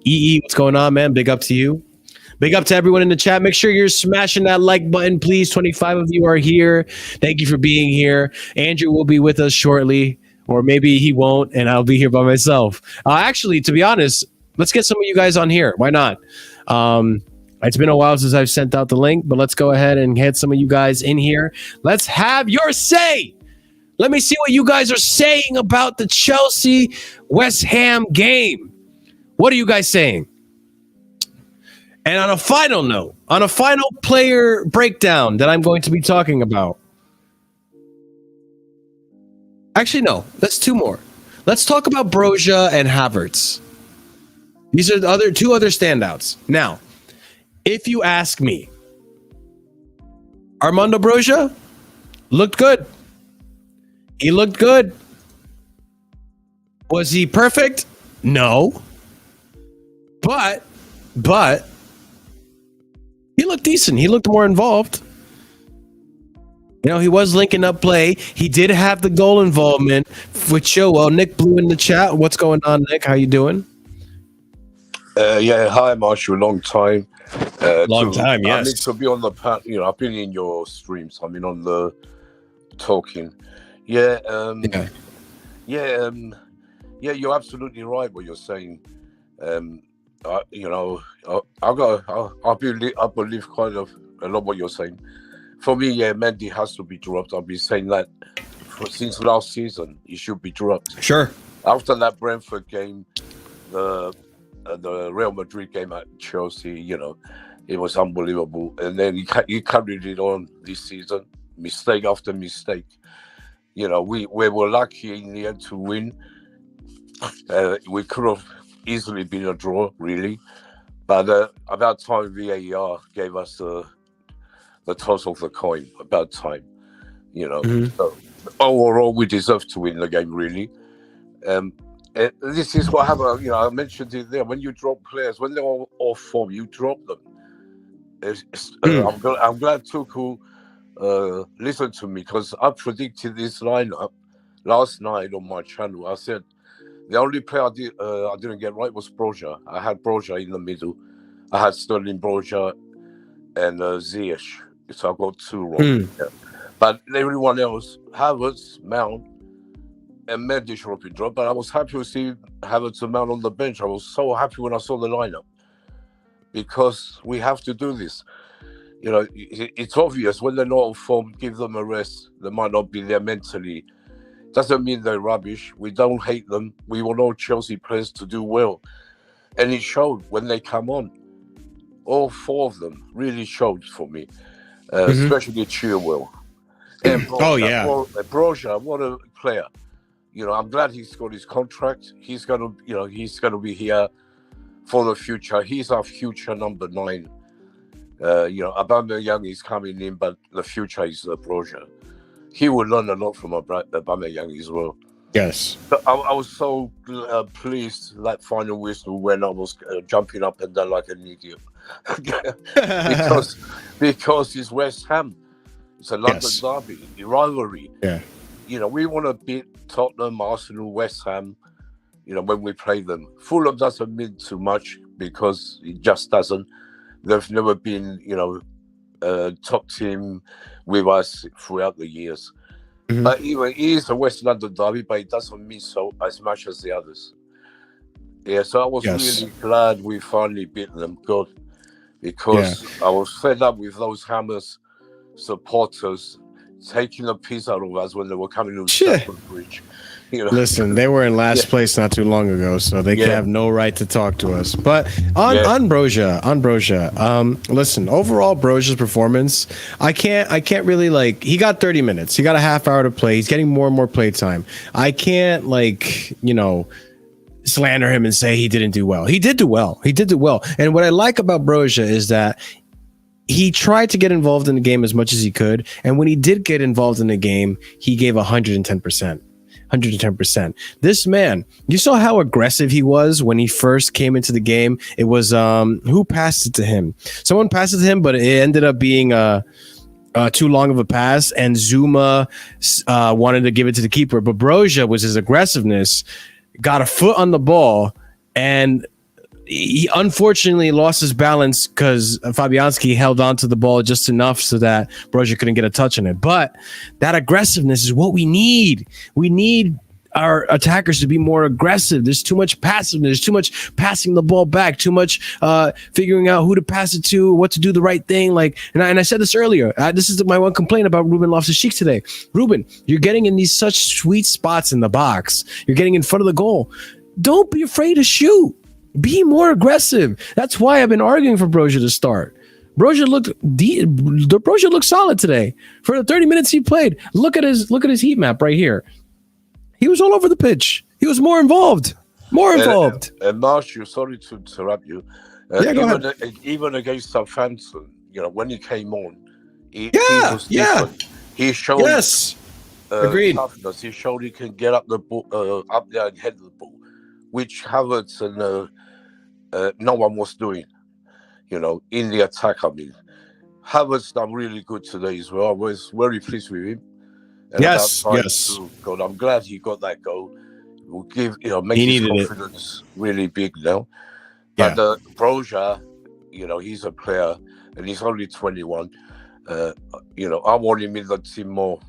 EE, what's going on, man? Big up to you. Big up to everyone in the chat. Make sure you're smashing that like button, please. 25 of you are here. Thank you for being here. Andrew will be with us shortly, or maybe he won't, and I'll be here by myself. Actually, to be honest, let's get some of you guys on here. Why not? It's been a while since I've sent out the link, but let's go ahead and get some of you guys in here. Let's have your say. Let me see what you guys are saying about the Chelsea West Ham game. What are you guys saying? And on a final note, on a final player breakdown that I'm going to be talking about. Actually, no, that's two more. Let's talk about Broja and Havertz. These are the two other standouts. Now, if you ask me, Armando Broja looked good. He looked good. Was he perfect? No. But he looked decent. He looked more involved. You know, he was linking up play. He did have the goal involvement with Chilwell. Nick Blue in the chat. What's going on, Nick? How you doing? Yeah, hi Marshall, long time. Long time, I yes. mean, to be on the I've been in your streams. I mean, on the talking. Yeah, yeah, you're absolutely right. What you're saying. I believe quite a lot what you're saying. For me, yeah, Mendy has to be dropped. I've been saying that since last season. He should be dropped. Sure. After that Brentford game, the Real Madrid game at Chelsea, it was unbelievable. And then he carried it on this season, mistake after mistake. We were lucky in the end to win. We could have easily been a draw, really. But about time VAR gave us the toss of the coin. About time, So overall, we deserve to win the game, really. This is what happened. I mentioned it there. When you drop players, when they're all off form, you drop them. I'm glad Tuchel listened to me, because I predicted this lineup last night on my channel. I said the only player I didn't get right was Broja. I had Broja in the middle. I had Sterling, Broja, and Ziyech. So I got 2 wrong. Yeah. But everyone else, Havertz, Mount, and Mendy should have been dropped. But I was happy to see Havertz and Mount on the bench. I was so happy when I saw the lineup, because we have to do this. It's obvious when they're not on form, give them a rest. They might not be there mentally. Doesn't mean they're rubbish. We don't hate them. We want all Chelsea players to do well. And it showed when they come on. All 4 of them really showed for me, especially Chilwell. And Broja, Broja, what a player. I'm glad he's got his contract. He's gonna be here for the future. He's our future number 9. Aubameyang is coming in, but the future is Broja. He will learn a lot from Aubameyang as well. Yes. But I was so pleased that final whistle when I was jumping up and down like an idiot. because it's West Ham. It's a London derby, a rivalry. Yeah. We want to beat Tottenham, Arsenal, West Ham, when we play them. Fulham doesn't mean too much, because it just doesn't. They've never been, a top team with us throughout the years. But it is a West London derby, but it doesn't mean so as much as the others. Yeah, so I was really glad we finally beat them good, because I was fed up with those Hammers supporters taking a piece out of us when they were coming to Stamford Bridge. Listen, they were in last place not too long ago, so they can have no right to talk to us. But on Broja, listen, overall Broja's performance, I can't really he got 30 minutes. He got a half hour to play. He's getting more and more play time. I can't slander him and say he didn't do well. He did do well. And what I like about Broja is that he tried to get involved in the game as much as he could. And when he did get involved in the game, he gave 110%. 110%. This man, you saw how aggressive he was when he first came into the game. It was who passed it to him? Someone passed it to him, but it ended up being too long of a pass, and Zuma wanted to give it to the keeper. But Broja was his aggressiveness, got a foot on the ball, and he unfortunately lost his balance because Fabianski held on to the ball just enough so that Broja couldn't get a touch on it. But that aggressiveness is what we need. We need our attackers to be more aggressive. There's too much passiveness, too much passing the ball back, too much figuring out who to pass it to, what to do the right thing. And I said this earlier. This is my one complaint about Ruben Loftus-Cheek today. Ruben, you're getting in these such sweet spots in the box. You're getting in front of the goal. Don't be afraid to shoot. Be more aggressive. That's why I've been arguing for Broja to start. Broja looked solid today. For the 30 minutes he played, look at his heat map right here. He was all over the pitch. He was more involved. And Marshall, sorry to interrupt you. Even against Southampton, when he came on, he was different. He showed toughness. He showed he can get up the ball, up there and head the ball, which Havertz and no one was doing, in the attack. I mean, Havertz done really good today as well. I was very pleased with him. And Yes, about time yes. to go. I'm glad he got that goal. It will give, make He his needed it. confidence really big now. Yeah. But Broja, he's a player and he's only 21. I want him in the team more.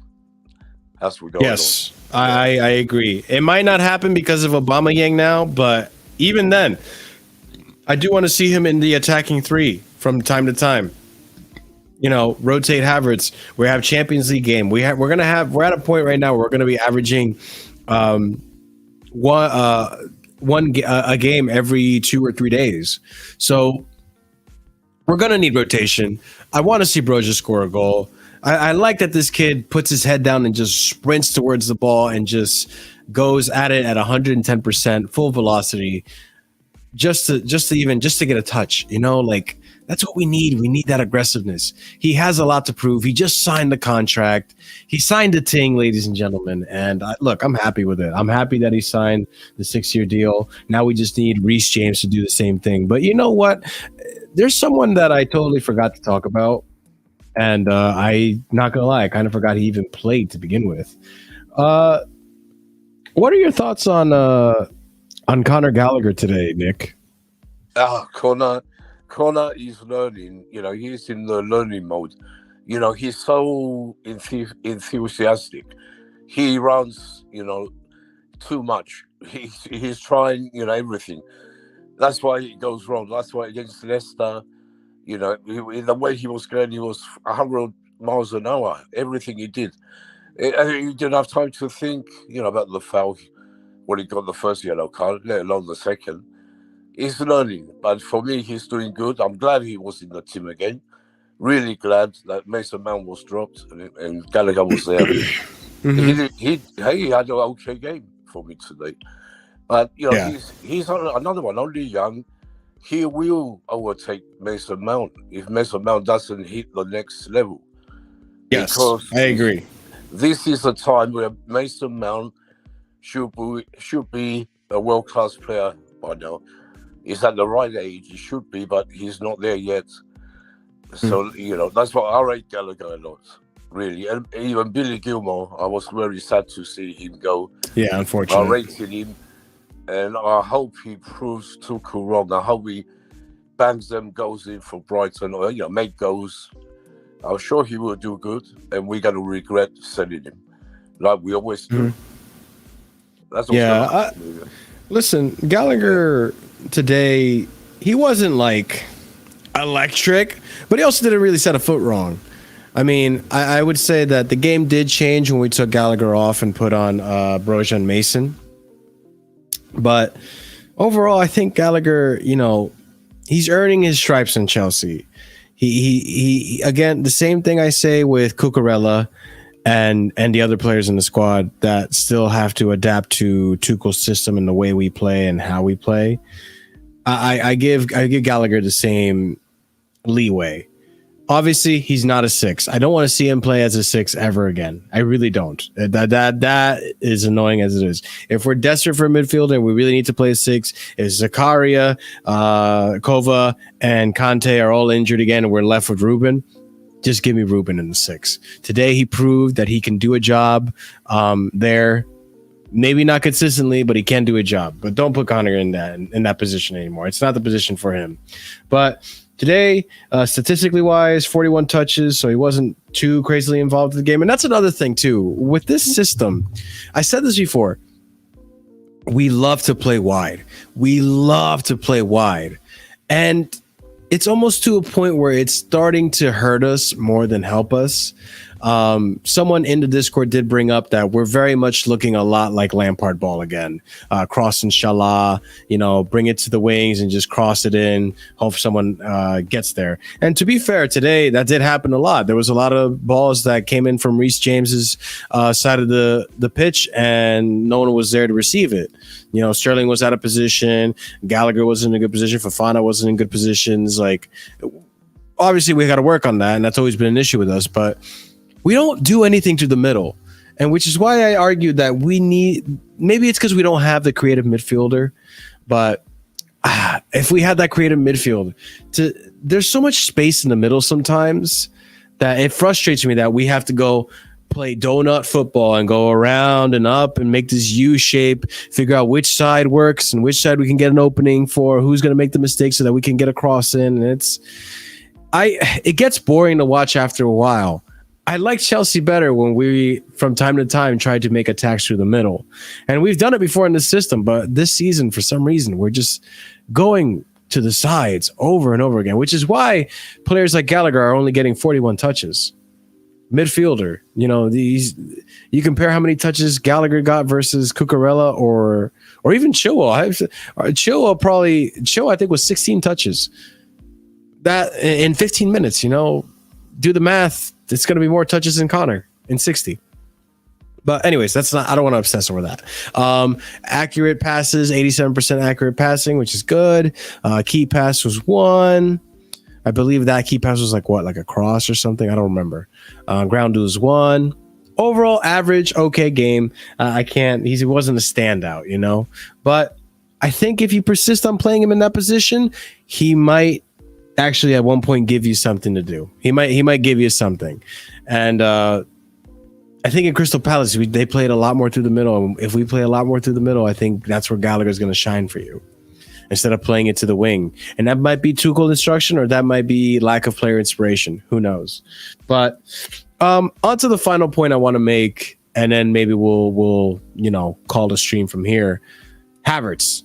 That's what going Yes, I agree. It might not happen because of Aubameyang now, but even then, I do want to see him in the attacking three from time to time. Rotate Havertz. We have Champions League game. We're at a point right now where we're gonna be averaging a game every 2 or 3 days. So we're gonna need rotation. I want to see Broja score a goal. I like that this kid puts his head down and just sprints towards the ball and just goes at it at 110% full velocity, just to get a touch. That's what we need. We need that aggressiveness. He has a lot to prove. He just signed the contract. He signed a ting, ladies and gentlemen. And I'm happy with it. I'm happy that he signed the 6-year deal. Now we just need Reece James to do the same thing. But you know what? There's someone that I totally forgot to talk about. And I not gonna lie, I kind of forgot he even played to begin with. What are your thoughts on Conor Gallagher today, Nick? Conor is learning. He's in the learning mode. He's so enthusiastic. He runs, too much. He's trying, everything. That's why it goes wrong. That's why against Leicester. In the way he was going, he was 100 miles an hour. Everything he did, he didn't have time to think, about the foul when he got the first yellow card, let alone the second. He's learning, but for me, he's doing good. I'm glad he was in the team again. Really glad that Mason Mount was dropped and Gallagher was there. Mm-hmm. He had an okay game for me today. But he's another one, only young. He will overtake Mason Mount if Mason Mount doesn't hit the next level. Yes, because I agree. This is a time where Mason Mount should be a world-class player by now. He's at the right age. He should be, but he's not there yet. So, that's what I rate Gallagher a lot, really. And even Billy Gilmore, I was very sad to see him go. Yeah, unfortunately. I rated him. And I hope he proves Tuchel wrong. I hope he bangs them goals in for Brighton or, make goals. I'm sure he will do good. And we're going to regret selling him like we always do. That's listen, Gallagher today, he wasn't like electric, but he also didn't really set a foot wrong. I mean, I would say that the game did change when we took Gallagher off and put on Broja and Mason. But overall, I think Gallagher, he's earning his stripes in Chelsea. He again, the same thing I say with Cucurella and the other players in the squad that still have to adapt to Tuchel's system and the way we play and how we play. I give Gallagher the same leeway. Obviously, he's not a 6. I don't want to see him play as a 6 ever again. I really don't. That is annoying as it is. If we're desperate for a midfielder and we really need to play a 6, if Zakaria, Kova, and Kante are all injured again and we're left with Ruben, just give me Ruben in the 6. Today, he proved that he can do a job there. Maybe not consistently, but he can do a job. But don't put Conor in that position anymore. It's not the position for him. But today, statistically wise, 41 touches, so he wasn't too crazily involved in the game. And that's another thing, too. With this system, I said this before, we love to play wide. And it's almost to a point where it's starting to hurt us more than help us. Someone in the Discord did bring up that we're very much looking a lot like Lampard ball again. Cross inshallah, bring it to the wings and just cross it in. Hope someone gets there. And to be fair, today that did happen a lot. There was a lot of balls that came in from Reece James's side of the pitch, and no one was there to receive it. Sterling was out of position. Gallagher wasn't in a good position. Fofana wasn't in good positions. Like, obviously, we got to work on that, and that's always been an issue with us. But we don't do anything to the middle, and which is why I argued that we need. Maybe it's because we don't have the creative midfielder, but if we had that creative midfield, there's so much space in the middle sometimes that it frustrates me that we have to go play donut football and go around and up and make this U shape, figure out which side works and which side we can get an opening for, who's going to make the mistake so that we can get a cross in. And it gets boring to watch after a while. I like Chelsea better when we, from time to time, tried to make attacks through the middle. And we've done it before in the system, but this season, for some reason, we're just going to the sides over and over again, which is why players like Gallagher are only getting 41 touches. Midfielder, you compare how many touches Gallagher got versus Cucurella or even Chilwell. Chilwell I think was 16 touches. That in 15 minutes, do the math. It's going to be more touches than Connor in 60. But anyways, I don't want to obsess over that. Accurate passes, 87% accurate passing, which is good. Key pass was 1. I believe that key pass was like a cross or something. I don't remember. Ground duels 1. Overall average, okay game. He wasn't a standout, But I think if you persist on playing him in that position, he might actually at one point give you something to do. He might give you something. And I think in Crystal Palace, they played a lot more through the middle. And if we play a lot more through the middle, I think that's where Gallagher's going to shine for you, instead of playing it to the wing. And that might be Tuchel instruction, or that might be lack of player inspiration. Who knows? But on to the final point I want to make, and then maybe we'll call the stream from here. Havertz.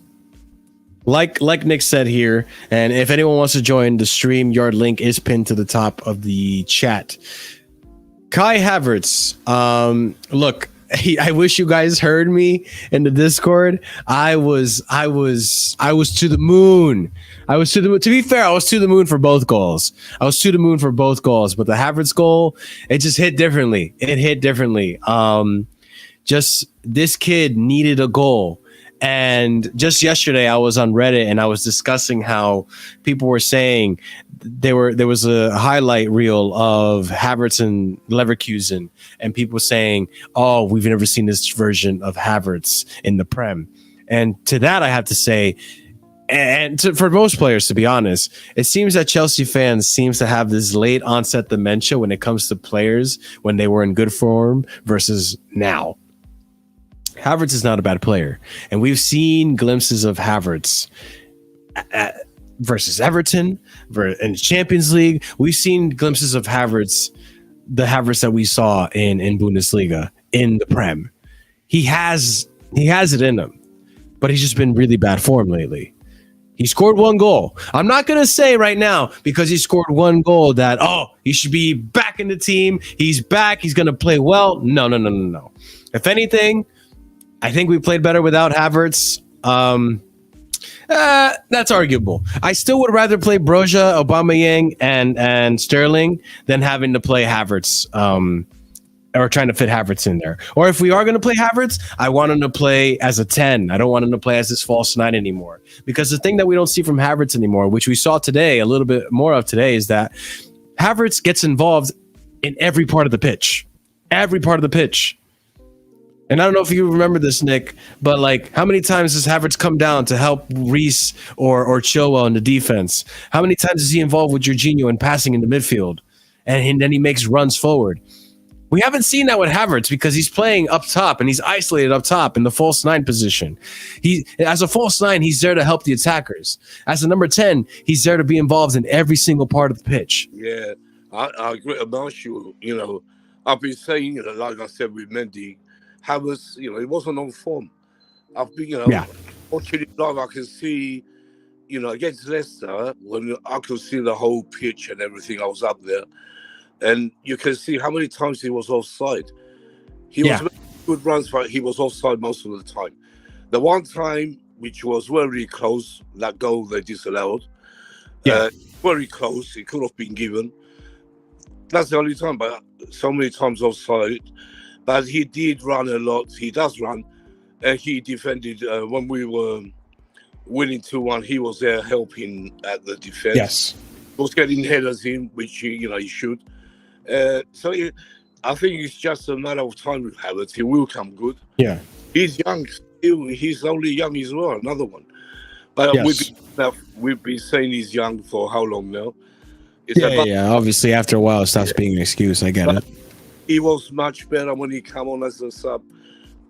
Like Nick said here, and if anyone wants to join the stream, your link is pinned to the top of the chat. Kai Havertz. Look, I wish you guys heard me in the Discord. I was to the moon. To be fair, I was to the moon for both goals. But the Havertz goal, it just hit differently. Just this kid needed a goal. And just yesterday, I was on Reddit and I was discussing how people were saying there was a highlight reel of Havertz and Leverkusen, and people saying, "Oh, we've never seen this version of Havertz in the Prem." And to that, I have to say, for most players, to be honest, it seems that Chelsea fans seems to have this late onset dementia when it comes to players when they were in good form versus now. Havertz is not a bad player, and we've seen glimpses of Havertz versus Everton in the Champions League. We've seen glimpses of Havertz, the Havertz that we saw in Bundesliga, in the Prem. He has it in him, but he's just been really bad form lately. He scored 1 goal. I'm not going to say right now, because he scored 1 goal, that, he should be back in the team. He's back. He's going to play well. No. If anything, I think we played better without Havertz. That's arguable. I still would rather play Broja, Aubameyang, and Sterling than having to play Havertz, or trying to fit Havertz in there. Or if we are going to play Havertz, I want him to play as a 10. I don't want him to play as this false 9 anymore. Because the thing that we don't see from Havertz anymore, which we saw today, a little bit more of today, is that Havertz gets involved in every part of the pitch. And I don't know if you remember this, Nick, but how many times does Havertz come down to help Reece or Chilwell in the defense? How many times is he involved with Jorginho in passing in the midfield? And then he makes runs forward. We haven't seen that with Havertz because he's playing up top and he's isolated up top in the false 9 position. As a false 9, he's there to help the attackers. As a number 10, he's there to be involved in every single part of the pitch. Yeah, I agree with Marshall. I've been saying, like I said with Mendy, Havertz, he wasn't on form. I've been, watching it live. I can see, against Leicester, when I could see the whole pitch and everything, I was up there. And you can see how many times he was offside. He was making good runs, but he was offside most of the time. The one time, which was very close, that goal they disallowed, very close, it could have been given. That's the only time, but so many times offside. But he did run a lot. He does run. And he defended when we were winning 2-1. He was there helping at the defense. Yes. He was getting headers in, which he should. I think it's just a matter of time with Havertz. He will come good. Yeah. He's young still. He's only young as well, another one. But Yes. we've been saying he's young for how long now? Yeah. Obviously, after a while, it stops being an excuse. I get it. He was much better when he came on as a sub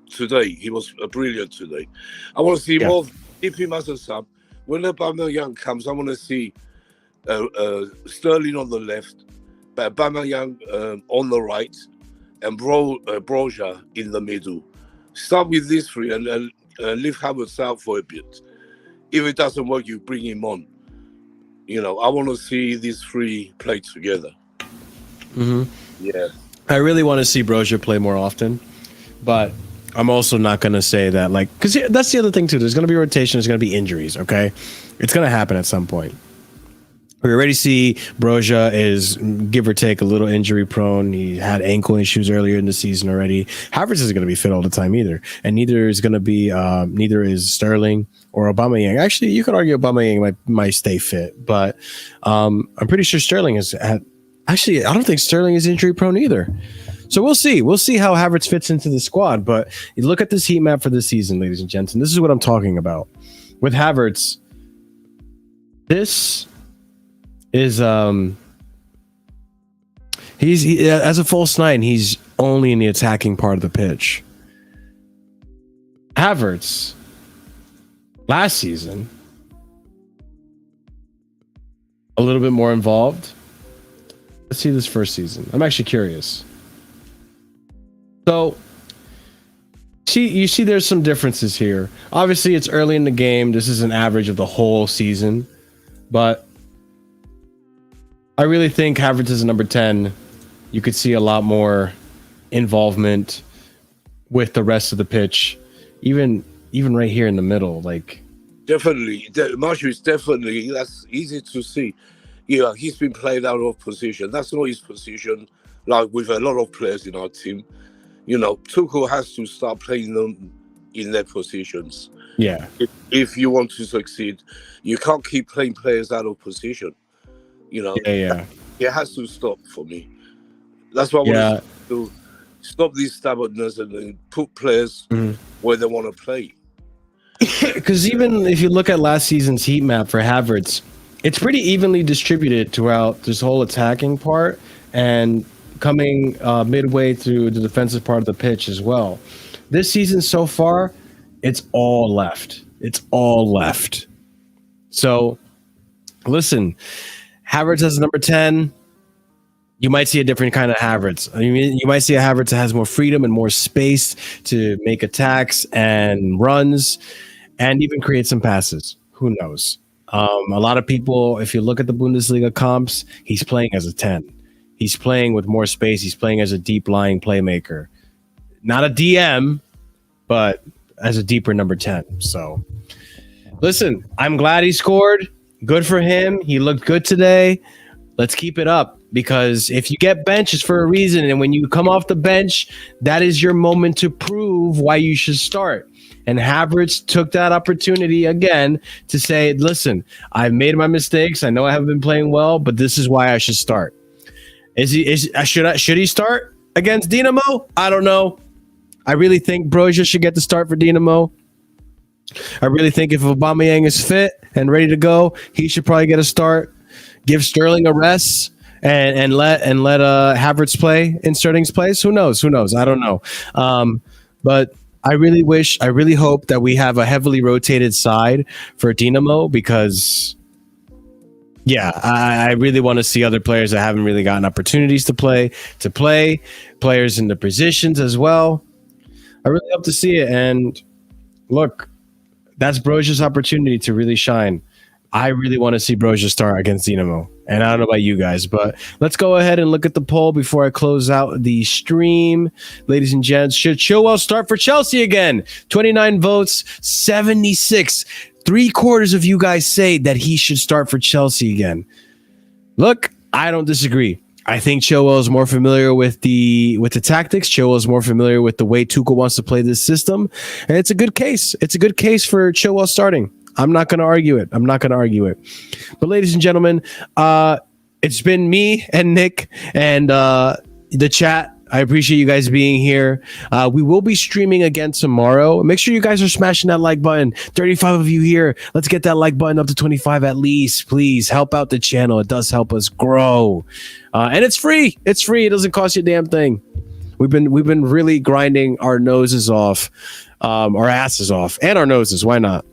today. He was brilliant today. I want to see more. Keep him as a sub. When Aubameyang comes, I want to see Sterling on the left, Aubameyang on the right, and Broja in the middle. Start with these three and leave Havertz out for a bit. If it doesn't work, you bring him on. You know, I want to see these three play together. Mm-hmm. Yeah. I really want to see Broja play more often, but I'm also not going to say that, like, because that's the other thing too. There's going to be rotation. There's going to be injuries. Okay, it's going to happen at some point. We already see Broja is, give or take, a little injury prone. He had ankle issues earlier in the season already. Havertz isn't going to be fit all the time either, and neither is Sterling or Aubameyang. Actually, you could argue Aubameyang might stay fit, but I'm pretty sure Sterling is at. Actually, I don't think Sterling is injury prone either. So we'll see. We'll see how Havertz fits into the squad. But you look at this heat map for this season, ladies and gents, and this is what I'm talking about. With Havertz, this is he as a false nine, he's only in the attacking part of the pitch. Havertz last season a little bit more involved. Let's see this first season. I'm actually curious. So you see there's some differences here. Obviously, it's early in the game. This is an average of the whole season, but I really think Havertz is number 10. You could see a lot more involvement with the rest of the pitch, even right here in the middle. Like, definitely, Marshall is definitely, that's easy to see. Yeah, he's been played out of position. That's not his position. Like with a lot of players in our team, you know, Tuchel has to start playing them in their positions. Yeah. If you want to succeed, you can't keep playing players out of position. You know, Yeah. It has to stop for me. That's what I want to stop this stubbornness and then put players where they want to play. Because even if you look at last season's heat map for Havertz, it's pretty evenly distributed throughout this whole attacking part and coming midway through the defensive part of the pitch as well. This season so far, it's all left. It's all left. So, listen, Havertz as number 10. You might see a different kind of Havertz. I mean, you might see a Havertz that has more freedom and more space to make attacks and runs and even create some passes. Who knows? A lot of people, if you look at the Bundesliga comps, he's playing as a 10. He's playing with more space. He's playing as a deep lying playmaker. Not a DM, but as a deeper number 10. So, listen, I'm glad he scored. Good for him. He looked good today. Let's keep it up, because if you get benched, it's for a reason. And when you come off the bench, that is your moment to prove why you should start. And Havertz took that opportunity again to say, listen, I've made my mistakes. I know I haven't been playing well, but this is why I should start. Should he start against Dinamo? I don't know. I really think Broja should get the start for Dinamo. I really think if Aubameyang is fit and ready to go, he should probably get a start. Give Sterling a rest and let Havertz play in Sterling's place. Who knows? I don't know. But I really hope that we have a heavily rotated side for Dinamo, because I really want to see other players that haven't really gotten opportunities to play, players in the positions as well. I really hope to see it. And look, that's Broja's opportunity to really shine. I really want to see Broja start against Dinamo. And I don't know about you guys, but let's go ahead and look at the poll before I close out the stream. Ladies and gents, should Chilwell start for Chelsea again? 29 votes, 76. 3/4 of you guys say that he should start for Chelsea again. Look, I don't disagree. I think Chilwell is more familiar with the tactics. Chilwell is more familiar with the way Tuchel wants to play this system. And it's a good case. It's a good case for Chilwell starting. I'm not going to argue it. But ladies and gentlemen, it's been me and Nick and the chat I appreciate you guys being here. We will be streaming again tomorrow. Make sure you guys are smashing that like button. 35 of you here. Let's get that like button up to 25 at least. Please help out the channel. It does help us grow. And it's free. It's free. It doesn't cost you a damn thing. We've been really grinding our noses off, our asses off, and our noses. Why not?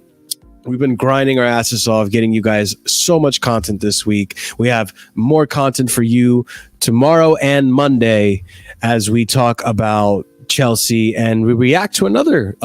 We've been grinding our asses off, getting you guys so much content this week. We have more content for you tomorrow and Monday as we talk about Chelsea and we react to another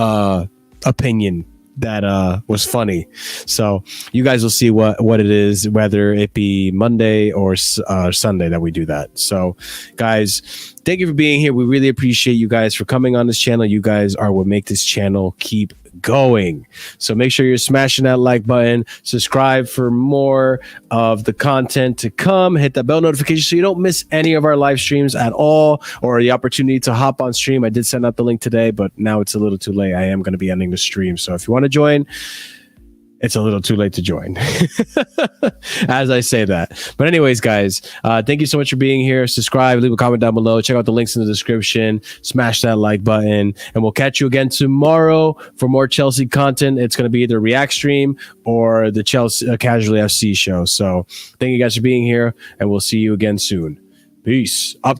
opinion that was funny. So you guys will see what it is, whether it be Monday or Sunday that we do that. So guys, thank you for being here. We really appreciate you guys for coming on this channel. You guys are what make this channel keep going. So make sure you're smashing that like button, subscribe for more of the content to come, hit that bell notification so you don't miss any of our live streams at all, or the opportunity to hop on stream. I did send out the link today, but now it's a little too late. I am going to be ending the stream. So if you want to join, it's a little too late to join as I say that. But anyways, guys, thank you so much for being here. Subscribe, leave a comment down below. Check out the links in the description. Smash that like button. And we'll catch you again tomorrow for more Chelsea content. It's going to be either React stream or the Chelsea Casually FC show. So thank you guys for being here, and we'll see you again soon. Peace. Up to